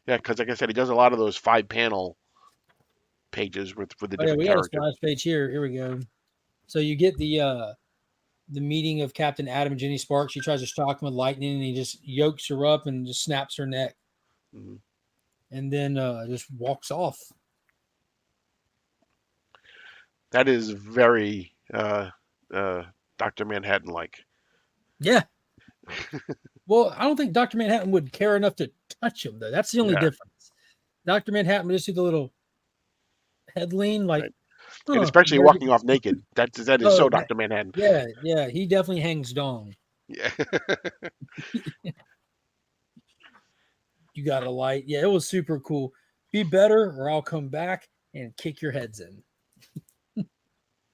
Yeah, because like I said, he does a lot of those 5-panel pages with the different we characters. Got a splash page here. Here we go. So you get the meeting of Captain Atom and Jenny Sparks. She tries to shock him with lightning, and he just yokes her up and just snaps her neck, and then just walks off. That is very Dr. Manhattan-like. Yeah. Well, I don't think Dr. Manhattan would care enough to touch him, though. That's the only difference. Dr. Manhattan would just do the little head lean, like. Right. And especially walking off naked. That is so Dr. Manhattan. Yeah, he definitely hangs dong. Yeah. You got a light. Yeah, it was super cool. Be better or I'll come back and kick your heads in.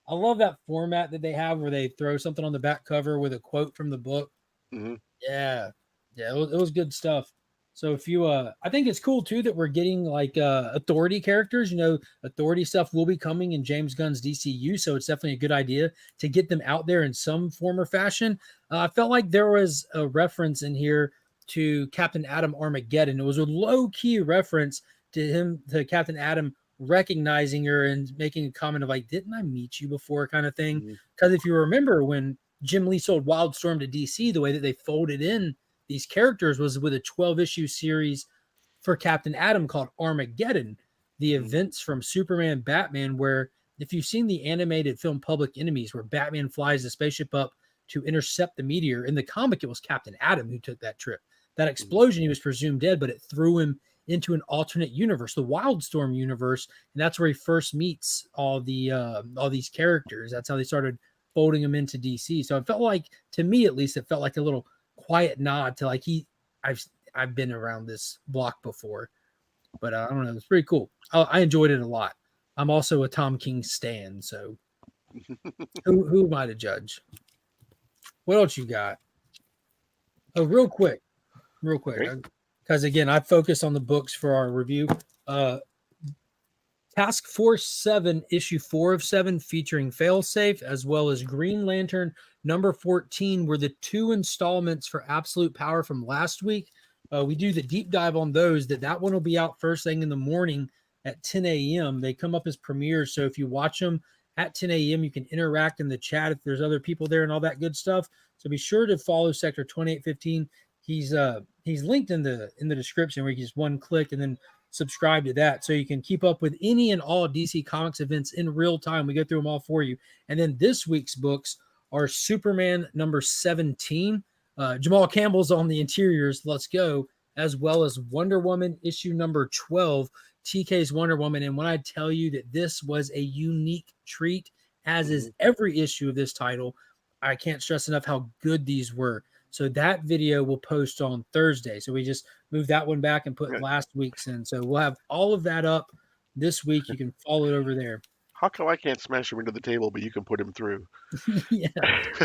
I love that format that they have where they throw something on the back cover with a quote from the book. Yeah, it was good stuff. So if you, I think it's cool too that we're getting like authority characters. You know, authority stuff will be coming in James Gunn's DCU, so it's definitely a good idea to get them out there in some form or fashion. I felt like there was a reference in here to Captain Atom Armageddon. It was a low key reference to Captain Atom recognizing her and making a comment of like, "Didn't I meet you before?" kind of thing. Because if you remember when Jim Lee sold Wildstorm to DC, the way that they folded in these characters was with a 12-issue series for Captain Atom called Armageddon, the events from Superman, Batman, where if you've seen the animated film Public Enemies, where Batman flies the spaceship up to intercept the meteor, in the comic, it was Captain Atom who took that trip. That explosion, he was presumed dead, but it threw him into an alternate universe, the Wildstorm universe, and that's where he first meets all these characters. That's how they started folding him into DC. So it felt like, to me at least, it felt like a little quiet nod to like I've been around this block before, but I don't know, it's pretty cool. I enjoyed it a lot. I'm also a Tom King stan, so who am I to judge? What else you got? Oh, real quick, because again, I focus on the books for our review. Task Force 7, issue 4 of 7, featuring Failsafe, as well as Green Lantern number 14, were the 2 installments for Absolute Power from last week. We do the deep dive on those. That one will be out first thing in the morning at 10 a.m. They come up as premieres, so if you watch them at 10 a.m. You can interact in the chat if there's other people there and all that good stuff. So be sure to follow Sector 2815. He's linked in the description where you just one click and then subscribe to that, so you can keep up with any and all DC Comics events in real time. We go through them all for you. And then this week's books are Superman number 17. Jamal Campbell's on the interiors. Let's go. As well as Wonder Woman issue number 12, TK's Wonder Woman. And when I tell you that this was a unique treat, as is every issue of this title, I can't stress enough how good these were. So that video will post on Thursday. So we just moved that one back and put last week's in. So we'll have all of that up this week. You can follow it over there. How come I can't smash him into the table, but you can put him through? Yeah.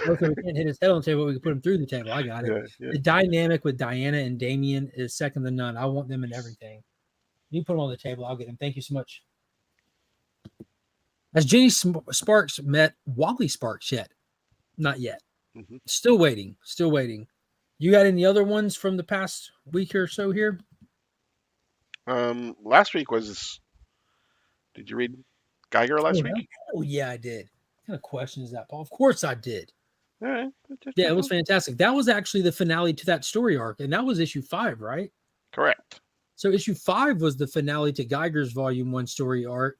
Okay, we can't hit his head on the table, but we can put him through the table. I got it. Yeah. The dynamic with Diana and Damian is second to none. I want them in everything. You put them on the table, I'll get them. Thank you so much. Has Jenny Sparks met Wally Sparks yet? Not yet. Still waiting. You got any other ones from the past week or so here? Last week was. Did you read Geiger last week? Oh yeah, I did. What kind of question is that, Paul? Of course I did. All right. Yeah, it was fantastic. That was actually the finale to that story arc, and that was issue 5, right? Correct. So issue 5 was the finale to Geiger's volume 1 story arc,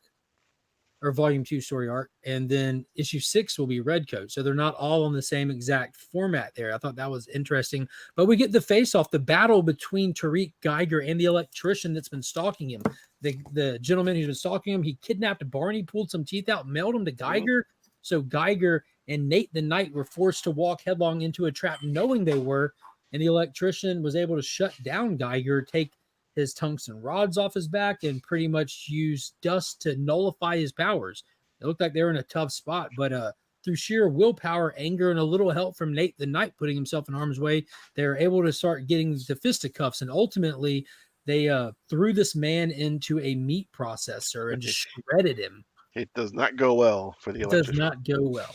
or volume 2 story arc, and then issue 6 will be Redcoat. So they're not all on the same exact format there. I thought that was interesting. But we get the face-off, the battle between Tariq Geiger and the electrician that's been stalking him. The gentleman who's been stalking him, he kidnapped Barney, pulled some teeth out, mailed him to Geiger. So Geiger and Nate the Knight were forced to walk headlong into a trap knowing they were, and the electrician was able to shut down Geiger, take his tungsten rods off his back, and pretty much use dust to nullify his powers. It looked like they were in a tough spot, but through sheer willpower, anger, and a little help from Nate the Knight putting himself in harm's way, they were able to start getting the fisticuffs, and ultimately they threw this man into a meat processor and just shredded him. It does not go well for the electrician. It does not go well.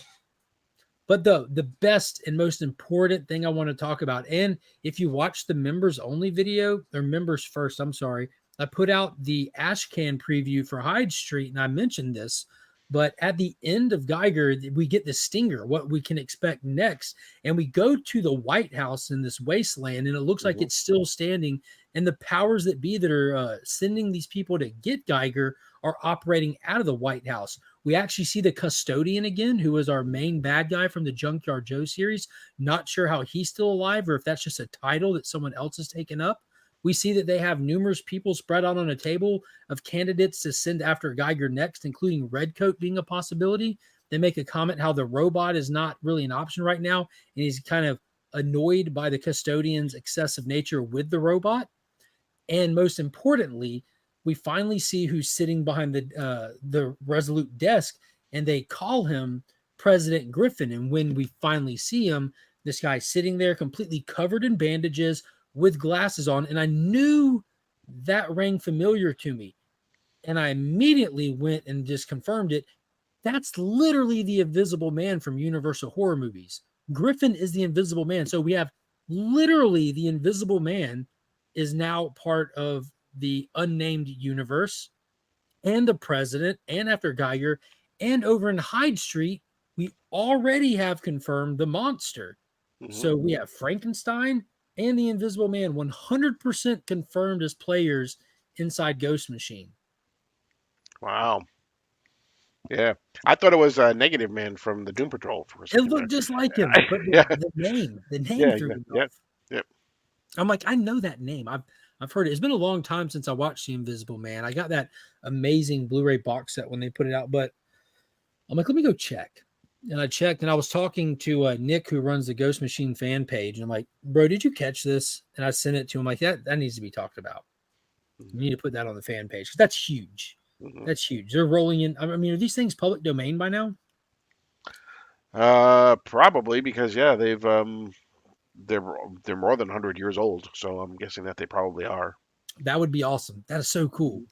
But the best and most important thing I want to talk about, and if you watch the members only video, or members first, I'm sorry, I put out the Ashcan preview for Hyde Street, and I mentioned this, but at the end of Geiger, we get the stinger, what we can expect next, and we go to the White House in this wasteland, and it looks like it's still standing, and the powers that be that are sending these people to get Geiger are operating out of the White House. We actually see the custodian again, who is our main bad guy from the Junkyard Joe series. Not sure how he's still alive or if that's just a title that someone else has taken up. We see that they have numerous people spread out on a table of candidates to send after Geiger next, including Redcoat being a possibility. They make a comment how the robot is not really an option right now, and he's kind of annoyed by the custodian's excessive nature with the robot. And most importantly, we finally see who's sitting behind the Resolute desk, and they call him President Griffin. And when we finally see him, this guy's sitting there completely covered in bandages with glasses on, and I knew that rang familiar to me. And I immediately went and just confirmed it. That's literally the Invisible Man from Universal Horror Movies. Griffin is the Invisible Man. So we have literally the Invisible Man is now part of the unnamed universe, and the president, and after Geiger, and over in Hyde Street, we already have confirmed the monster. So we have Frankenstein and the Invisible Man 100% confirmed as players inside Ghost Machine. Wow. Yeah. I thought it was a Negative Man from the Doom Patrol. It looked just like him, but the name threw me off. Yep. I'm like, I know that name. I've heard it. It's been a long time since I watched The Invisible Man. I got that amazing Blu-ray box set when they put it out, but I'm like, let me go check. And I checked, and I was talking to Nick, who runs the Ghost Machine fan page. And I'm like, bro, did you catch this? And I sent it to him like, that needs to be talked about. You need to put that on the fan page, because that's huge. That's huge. They're rolling in. I mean, are these things public domain by now? Probably, because they've they're more than 100 years old, so I'm guessing that they probably are. That would be awesome. That is so cool.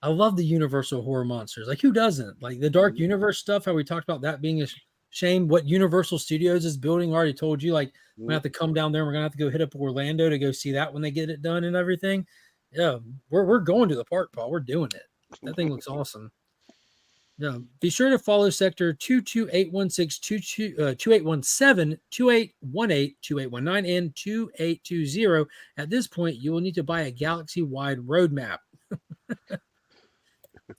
I love the Universal horror monsters. Like, who doesn't? Like the Dark Universe stuff, how we talked about that being a shame. What Universal Studios is building, I already told you, like, we're going to have to come down there. We're going to have to go hit up Orlando to go see that when they get it done and everything. Yeah, we're going to the park, Paul. We're doing it. That thing looks awesome. No, be sure to follow sector 22816, 2817, 2818, 2819, and 2820. At this point, you will need to buy a galaxy-wide roadmap.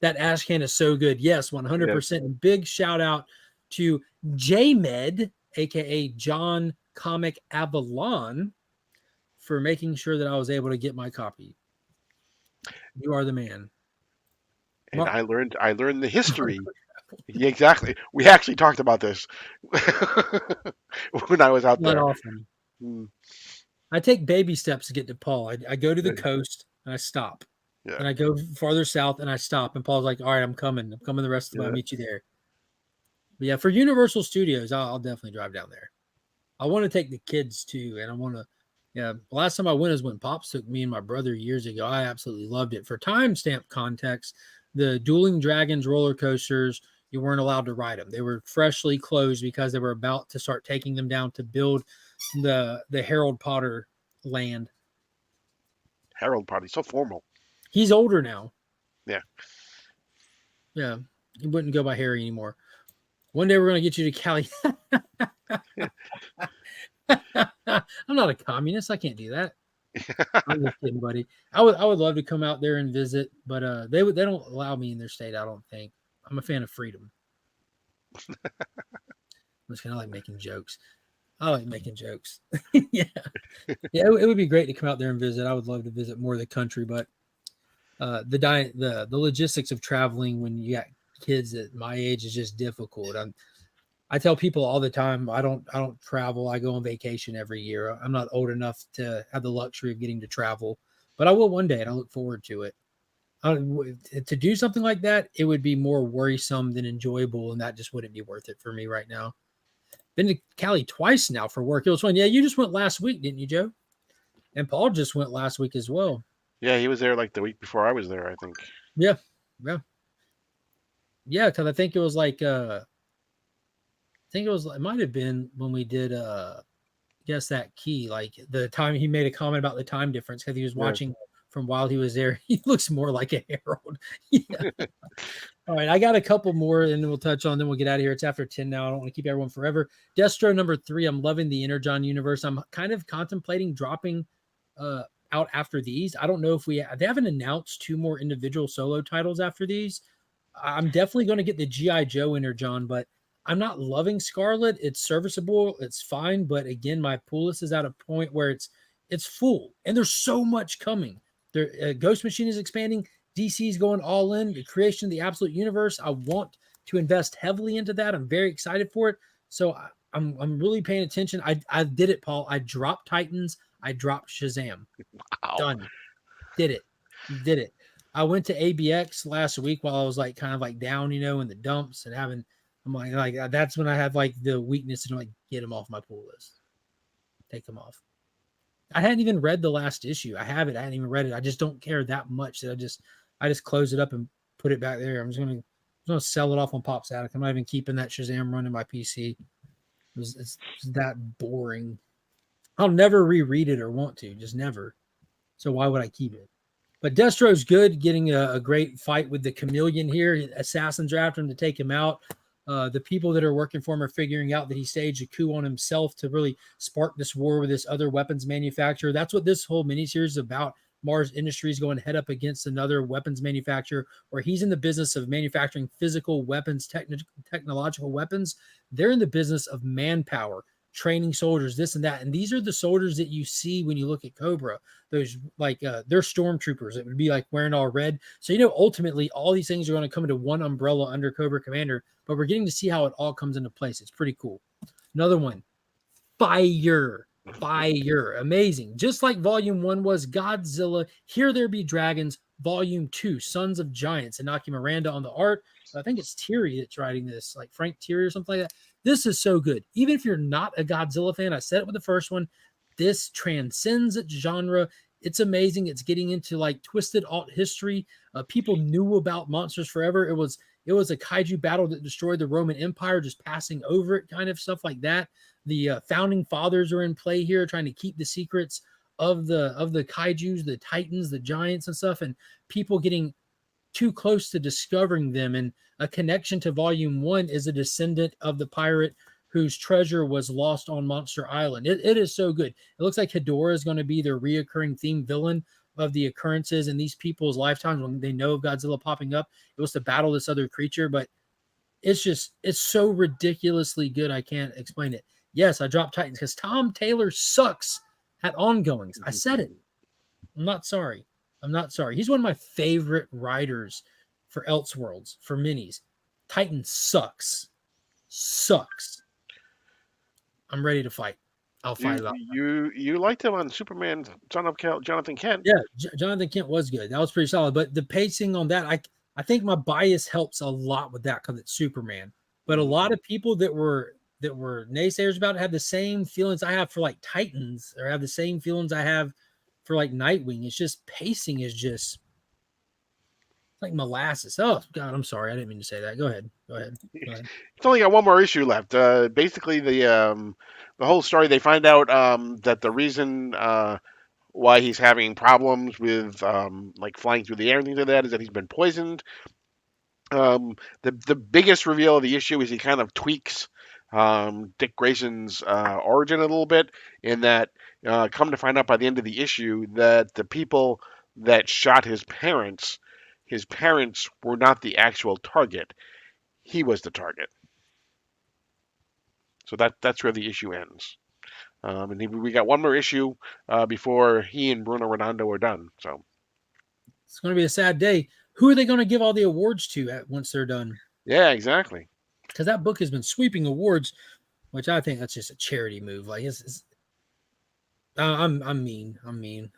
That ash can is so good. Yes, 100%. And big shout out to JMed, aka John Comic Avalon, for making sure that I was able to get my copy. You are the man. And I learned the history. Yeah, exactly. We actually talked about this when I was out Not there. often. Mm, I take baby steps to get to Paul. I go to the coast and I stop. Yeah. And I go farther south and I stop. And Paul's like, all right, I'm coming. I'm coming the rest of the way. I'll meet you there. But yeah, for Universal Studios, I'll definitely drive down there. I want to take the kids too. And I want to, yeah. Last time I went is when Pops took me and my brother years ago. I absolutely loved it. For timestamp context, the Dueling Dragons roller coasters, you weren't allowed to ride them. They were freshly closed because they were about to start taking them down to build the Harold Potter land. Harold Potter, so formal. He's older now. Yeah. Yeah. He wouldn't go by Harry anymore. One day we're going to get you to Cali. I'm not a communist. I can't do that. I'm just kidding, buddy. I would love to come out there and visit, but they don't allow me in their state, I don't think. I'm a fan of freedom. I'm just kind of like making jokes. I like making jokes. Yeah. Yeah, it would be great to come out there and visit. I would love to visit more of the country, but the logistics of traveling when you got kids at my age is just difficult. I tell people all the time, I don't travel. I go on vacation every year. I'm not old enough to have the luxury of getting to travel, but I will one day, and I look forward to it. To do something like that, it would be more worrisome than enjoyable, and that just wouldn't be worth it for me right now. Been to Cali twice now for work. It was fun. Yeah, you just went last week, didn't you, Joe? And Paul just went last week as well. Yeah, he was there like the week before I was there, I think. Yeah. Because I think it was like it might have been when we did Guess That Key, like the time he made a comment about the time difference because he was watching from while he was there. He looks more like a Harold. Yeah. All right, I got a couple more and then we'll touch on, then we'll get out of here. It's after 10 now. I don't want to keep everyone forever. Destro number 3. I'm loving the Energon universe. I'm kind of contemplating dropping out after these. I don't know if they haven't announced 2 more individual solo titles after these. I'm definitely going to get the G.I. Joe Energon, but I'm not loving Scarlet. It's serviceable. It's fine. But again, my pool list is at a point where it's full and there's so much coming. Ghost Machine is expanding. DC is going all in. The creation of the Absolute Universe. I want to invest heavily into that. I'm very excited for it. So I'm really paying attention. I did it, Paul. I dropped Titans. I dropped Shazam. Wow. Done. Did it. I went to ABX last week while I was like kind of like down, in the dumps and I'm like that's when I have like the weakness to like get them off my pool list. Take them off. I hadn't even read the last issue. I have it. I hadn't even read it. I just don't care that much that I just close it up and put it back there. I'm gonna sell it off on Pop's Attic. I'm not even keeping that Shazam running my PC. It's that boring. I'll never reread it or want to, just never. So why would I keep it? But Destro's good, getting a great fight with the Chameleon here. Assassins are after him to take him out. The people that are working for him are figuring out that he staged a coup on himself to really spark this war with this other weapons manufacturer. That's what this whole miniseries is about. Mars Industries going head up against another weapons manufacturer where he's in the business of manufacturing physical weapons, technological weapons. They're in the business of manpower, training soldiers, this and that. And these are the soldiers that you see when you look at Cobra. Those like they're stormtroopers. It would be like wearing all red. So, ultimately all these things are going to come into one umbrella under Cobra Commander, but we're getting to see how it all comes into place. It's pretty cool. Another one, Fire. Amazing. Just like Volume 1 was Godzilla, Here There Be Dragons, Volume 2, Sons of Giants, and Inaki Miranda on the art. I think it's Thierry that's writing this, like Frank Thierry or something like that. This is so good. Even if you're not a Godzilla fan, I said it with the first one, this transcends its genre. It's amazing. It's getting into like twisted alt history. People knew about Monsters Forever. It was a kaiju battle that destroyed the Roman Empire, just passing over it, kind of stuff like that. The founding fathers are in play here, trying to keep the secrets of the kaijus, the titans, the giants and stuff, and people getting too close to discovering them. And a connection to Volume 1 is a descendant of the pirate whose treasure was lost on Monster Island. It is so good. It looks like Hedora is going to be the reoccurring theme villain of the occurrences in these people's lifetimes when they know of Godzilla popping up. It was to battle this other creature, but it's so ridiculously good. I can't explain it. Yes, I dropped Titans because Tom Taylor sucks at ongoings. I said it. I'm not sorry. He's one of my favorite writers for Elseworlds, for minis. Titan sucks. I'm ready to fight. I'll fight it out. You liked him on Superman, Son of Jonathan Kent. Yeah, Jonathan Kent was good. That was pretty solid. But the pacing on that, I think my bias helps a lot with that because it's Superman. But a lot of people that were naysayers about it had the same feelings I have for like Titans, or have the same feelings I have for like Nightwing. It's just pacing is just like molasses. Oh God, I'm sorry, I didn't mean to say that. Go ahead. It's only got one more issue left. Basically, the whole story, they find out that the reason why he's having problems with like flying through the air and things like that is that he's been poisoned. The biggest reveal of the issue is he kind of tweaks Dick Grayson's origin a little bit, in that come to find out by the end of the issue that the people that shot his parents were not the actual target. He was the target. So that's where the issue ends. And we got one more issue before he and Bruno Redondo are done. So it's going to be a sad day. Who are they going to give all the awards to once they're done? Yeah, exactly. Because that book has been sweeping awards, which I think that's just a charity move. Like I'm mean.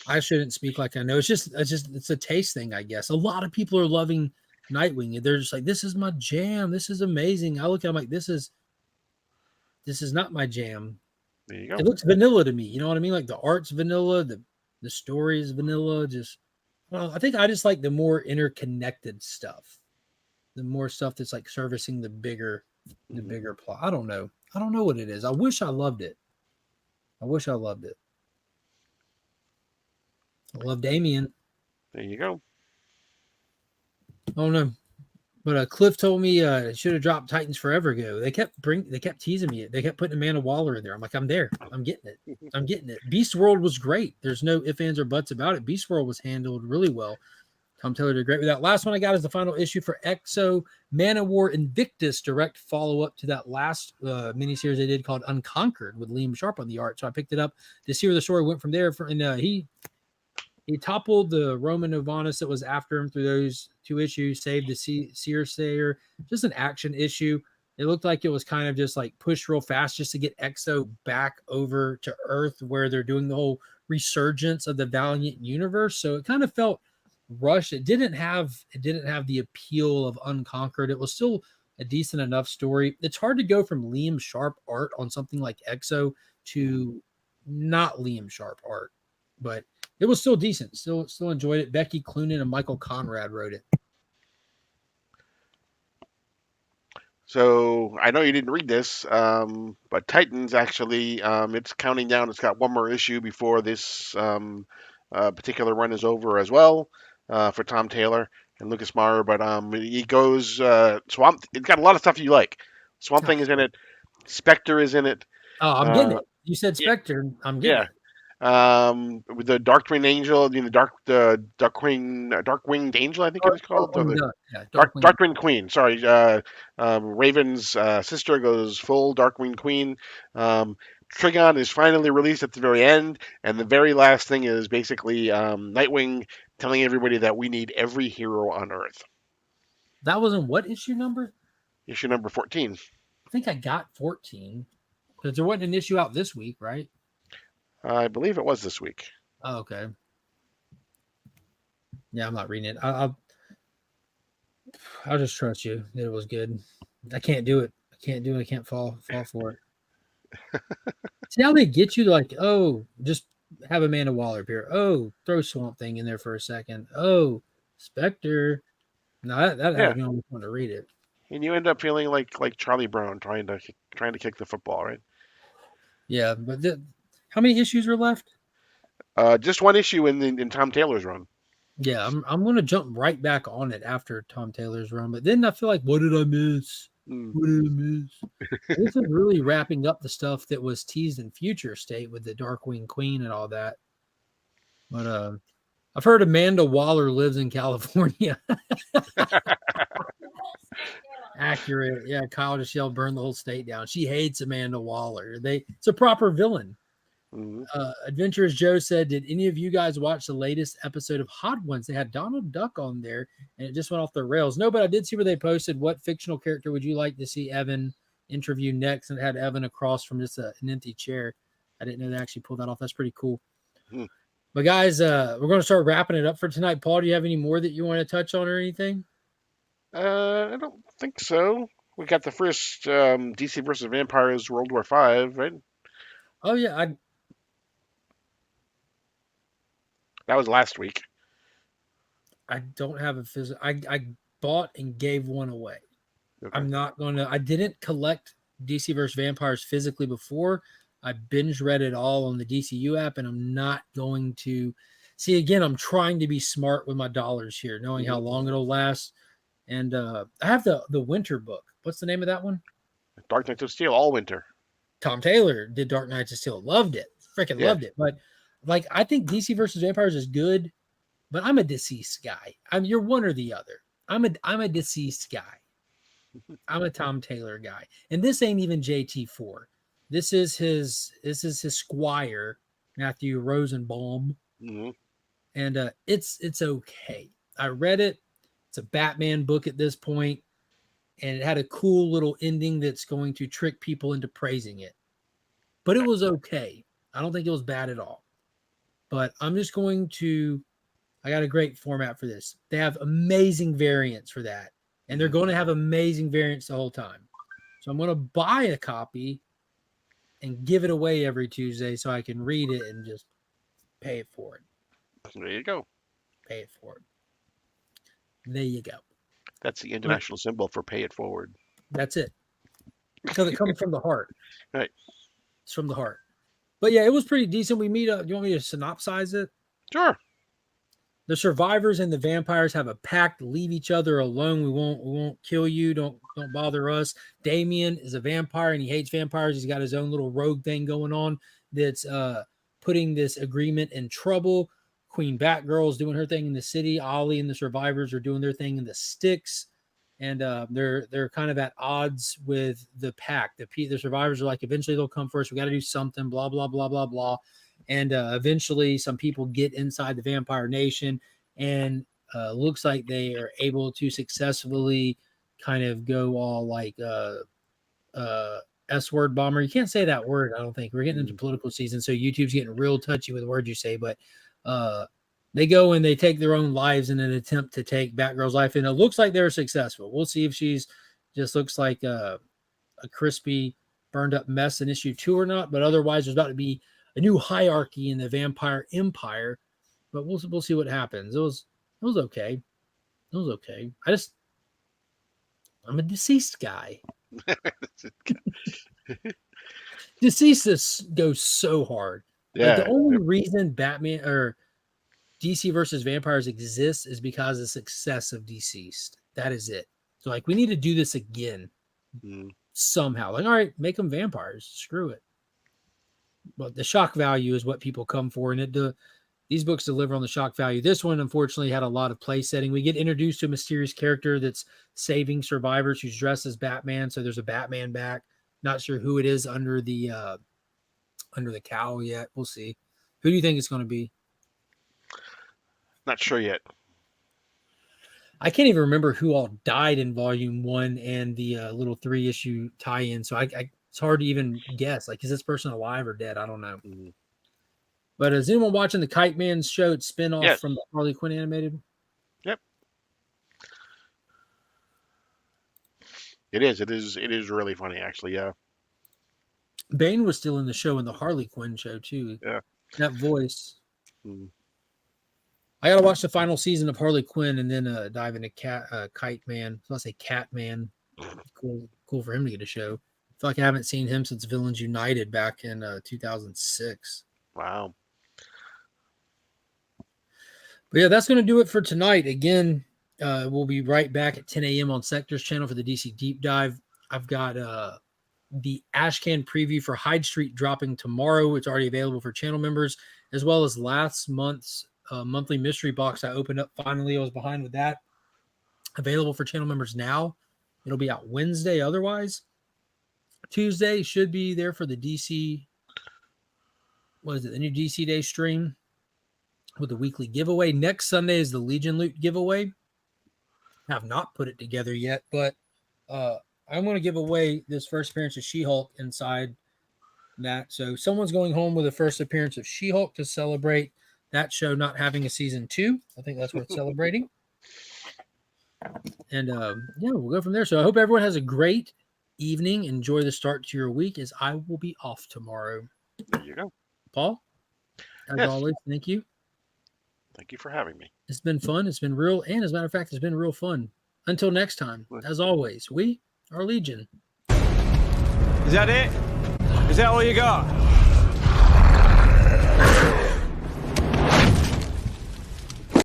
I shouldn't speak like I know. It's a taste thing, I guess. A lot of people are loving Nightwing. They're just like, this is my jam. This is amazing. I look at them like, this is not my jam. There you go. It looks vanilla to me. You know what I mean? Like the art's vanilla, the story is vanilla. I think I just like the more interconnected stuff. The more stuff that's like servicing the bigger plot. I don't know what it is. I wish I loved it. I love Damien. There you go. Oh no. But Cliff told me I should have dropped Titans forever ago. They kept teasing me. They kept putting Amanda Waller in there. I'm like, I'm there. I'm getting it. Beast World was great. There's no ifs, ands, or buts about it. Beast World was handled really well. Tom Taylor did great with that. Last one I got is the final issue for Exo Man of War Invictus, direct follow-up to that last miniseries they did called Unconquered with Liam Sharp on the art. So I picked it up to see where the story went from there. And he toppled the Roman Novanus that was after him through those two issues, saved the Seer Sayer, just an action issue. It looked like it was kind of just like pushed real fast just to get Exo back over to Earth where they're doing the whole resurgence of the Valiant universe. So it kind of felt rushed. It didn't have the appeal of Unconquered. It was still a decent enough story. It's hard to go from Liam Sharp art on something like Exo to not Liam Sharp art, but it was still decent. Still enjoyed it. Becky Cloonan and Michael Conrad wrote it. So I know you didn't read this, but Titans actually, it's counting down. It's got one more issue before this particular run is over as well for Tom Taylor and Lucas Maurer. But he goes Swamp. It's got a lot of stuff you like. Swamp Thing is in it. Spectre is in it. Oh, I'm getting it. You said Spectre. Yeah. I'm getting it. With the Darkwing Angel, Darkwinged Angel, I think it was called. Darkwing Queen. Sorry, Raven's sister goes full Darkwing Queen. Trigon is finally released at the very end, and the very last thing is basically Nightwing telling everybody that we need every hero on Earth. That was in what issue number? Issue number 14. I think I got 14 because there wasn't an issue out this week, right? I believe it was this week. Oh, okay. Yeah, I'm not reading it. I'll just trust you that it was good. I can't do it. I can't fall for it. See how they get you like, oh, just have Amanda Waller appear. Oh, throw Swamp Thing in there for a second. Oh, Spectre. No, that had me almost want to read it. And you end up feeling like Charlie Brown trying to kick the football, right? Yeah, but how many issues are left? Just one issue in Tom Taylor's run. Yeah, I'm going to jump right back on it after Tom Taylor's run. But then I feel like, what did I miss? What did I miss? And this is really wrapping up the stuff that was teased in Future State with the Darkwing Queen and all that. But I've heard Amanda Waller lives in California. Accurate. Yeah, Kyle Michelle burned the whole state down. She hates Amanda Waller. It's a proper villain. Adventurous Joe said, did any of you guys watch the latest episode of Hot Ones? They had Donald Duck on there and it just went off the rails. No, but I did see where they posted, what fictional character would you like to see Evan interview next? And it had Evan across from just an empty chair. I didn't know they actually pulled that off. That's pretty cool. But guys, we're going to start wrapping it up for tonight. Paul, do you have any more that you want to touch on or anything? I don't think so. We got the first DC versus Vampires World War V, right? Oh, yeah. That was last week. I don't have a physical. I bought and gave one away. Okay. I'm not going to. I didn't collect DC vs. Vampires physically before. I binge read it all on the DCU app, and I'm not going to. See, again, I'm trying to be smart with my dollars here, knowing how long it'll last. And I have the winter book. What's the name of that one? Dark Knights of Steel, all winter. Tom Taylor did Dark Knights of Steel. Loved it. Freaking loved it. But like, I think DC versus Vampires is good, but I'm a deceased guy. You're one or the other. I'm a deceased guy. I'm a Tom Taylor guy. And this ain't even JT4. This is his squire, Matthew Rosenbaum. And it's okay. I read it. It's a Batman book at this point, and it had a cool little ending that's going to trick people into praising it. But it was okay. I don't think it was bad at all. But I'm just going to, I got a great format for this. They have amazing variants for that. And they're going to have amazing variants the whole time. So I'm going to buy a copy and give it away every Tuesday so I can read it and just pay it forward. There you go. Pay it forward. There you go. That's the international symbol for pay it forward. That's it. Because it comes from the heart. Right. It's from the heart. But yeah, it was pretty decent. Do you want me to synopsize it? Sure. The survivors and the vampires have a pact to leave each other alone. We won't kill you. Don't bother us. Damien is a vampire and he hates vampires. He's got his own little rogue thing going on that's putting this agreement in trouble. Queen Batgirl is doing her thing in the city. Ollie and the survivors are doing their thing in the sticks. And they're kind of at odds with the pact. The survivors are like, eventually they'll come first. We got to do something, blah, blah, blah, blah, blah. And eventually some people get inside the Vampire Nation and looks like they are able to successfully kind of go all like S-word bomber. You can't say that word, I don't think. We're getting into political season, so YouTube's getting real touchy with the words you say. But they go and they take their own lives in an attempt to take Batgirl's life. And it looks like they're successful. We'll see if she's just looks like a crispy, burned up mess in issue 2 or not. But otherwise, there's about to be a new hierarchy in the vampire empire, but we'll see what happens. It was okay. It was okay. I'm a deceased guy. Deceased goes so hard. Yeah. Like, the only reason Batman or DC versus Vampires exists is because of the success of Deceased. That is it. So like, we need to do this again somehow. Like, all right, make them vampires. Screw it. But the shock value is what people come for, and these books deliver on the shock value. This one, unfortunately, had a lot of play setting. We get introduced to a mysterious character that's saving survivors who's dressed as Batman. So there's a Batman back. Not sure who it is under the cowl yet. We'll see. Who do you think it's going to be? Not sure yet. I can't even remember who all died in Volume 1 and the little 3-issue tie-in. So it's hard to even guess. Like, is this person alive or dead? I don't know. But is anyone watching the Kite Man show? It's spin-off from the Harley Quinn animated? Yep. It is. It is really funny, actually. Yeah. Bane was still in the show in the Harley Quinn show too. Yeah. That voice. I gotta watch the final season of Harley Quinn and then dive into Kite Man. So I'll say Cat Man. Cool for him to get a show. I feel like I haven't seen him since Villains United back in 2006. Wow. But yeah, that's going to do it for tonight. Again, we'll be right back at 10 a.m. on Sector's channel for the DC Deep Dive. I've got the Ashcan preview for Hyde Street dropping tomorrow. It's already available for channel members, as well as last month's monthly mystery box I opened up. Finally, I was behind with that. Available for channel members now. It'll be out Wednesday. Otherwise, Tuesday should be there for the DC. What is it? The new DC Day stream with the weekly giveaway. Next Sunday is the Legion Loot giveaway. I have not put it together yet, but I'm going to give away this first appearance of She-Hulk inside that. So someone's going home with a first appearance of She-Hulk to celebrate that show not having a season 2. I think that's worth celebrating. And yeah, we'll go from there. So I hope everyone has a great evening. Enjoy the start to your week, as I will be off tomorrow. There you go. Paul, as Yes. always, thank you. Thank you for having me. It's been fun. It's been real. And as a matter of fact, it's been real fun. Until next time, as always, we are Legion. Is that it? Is that all you got?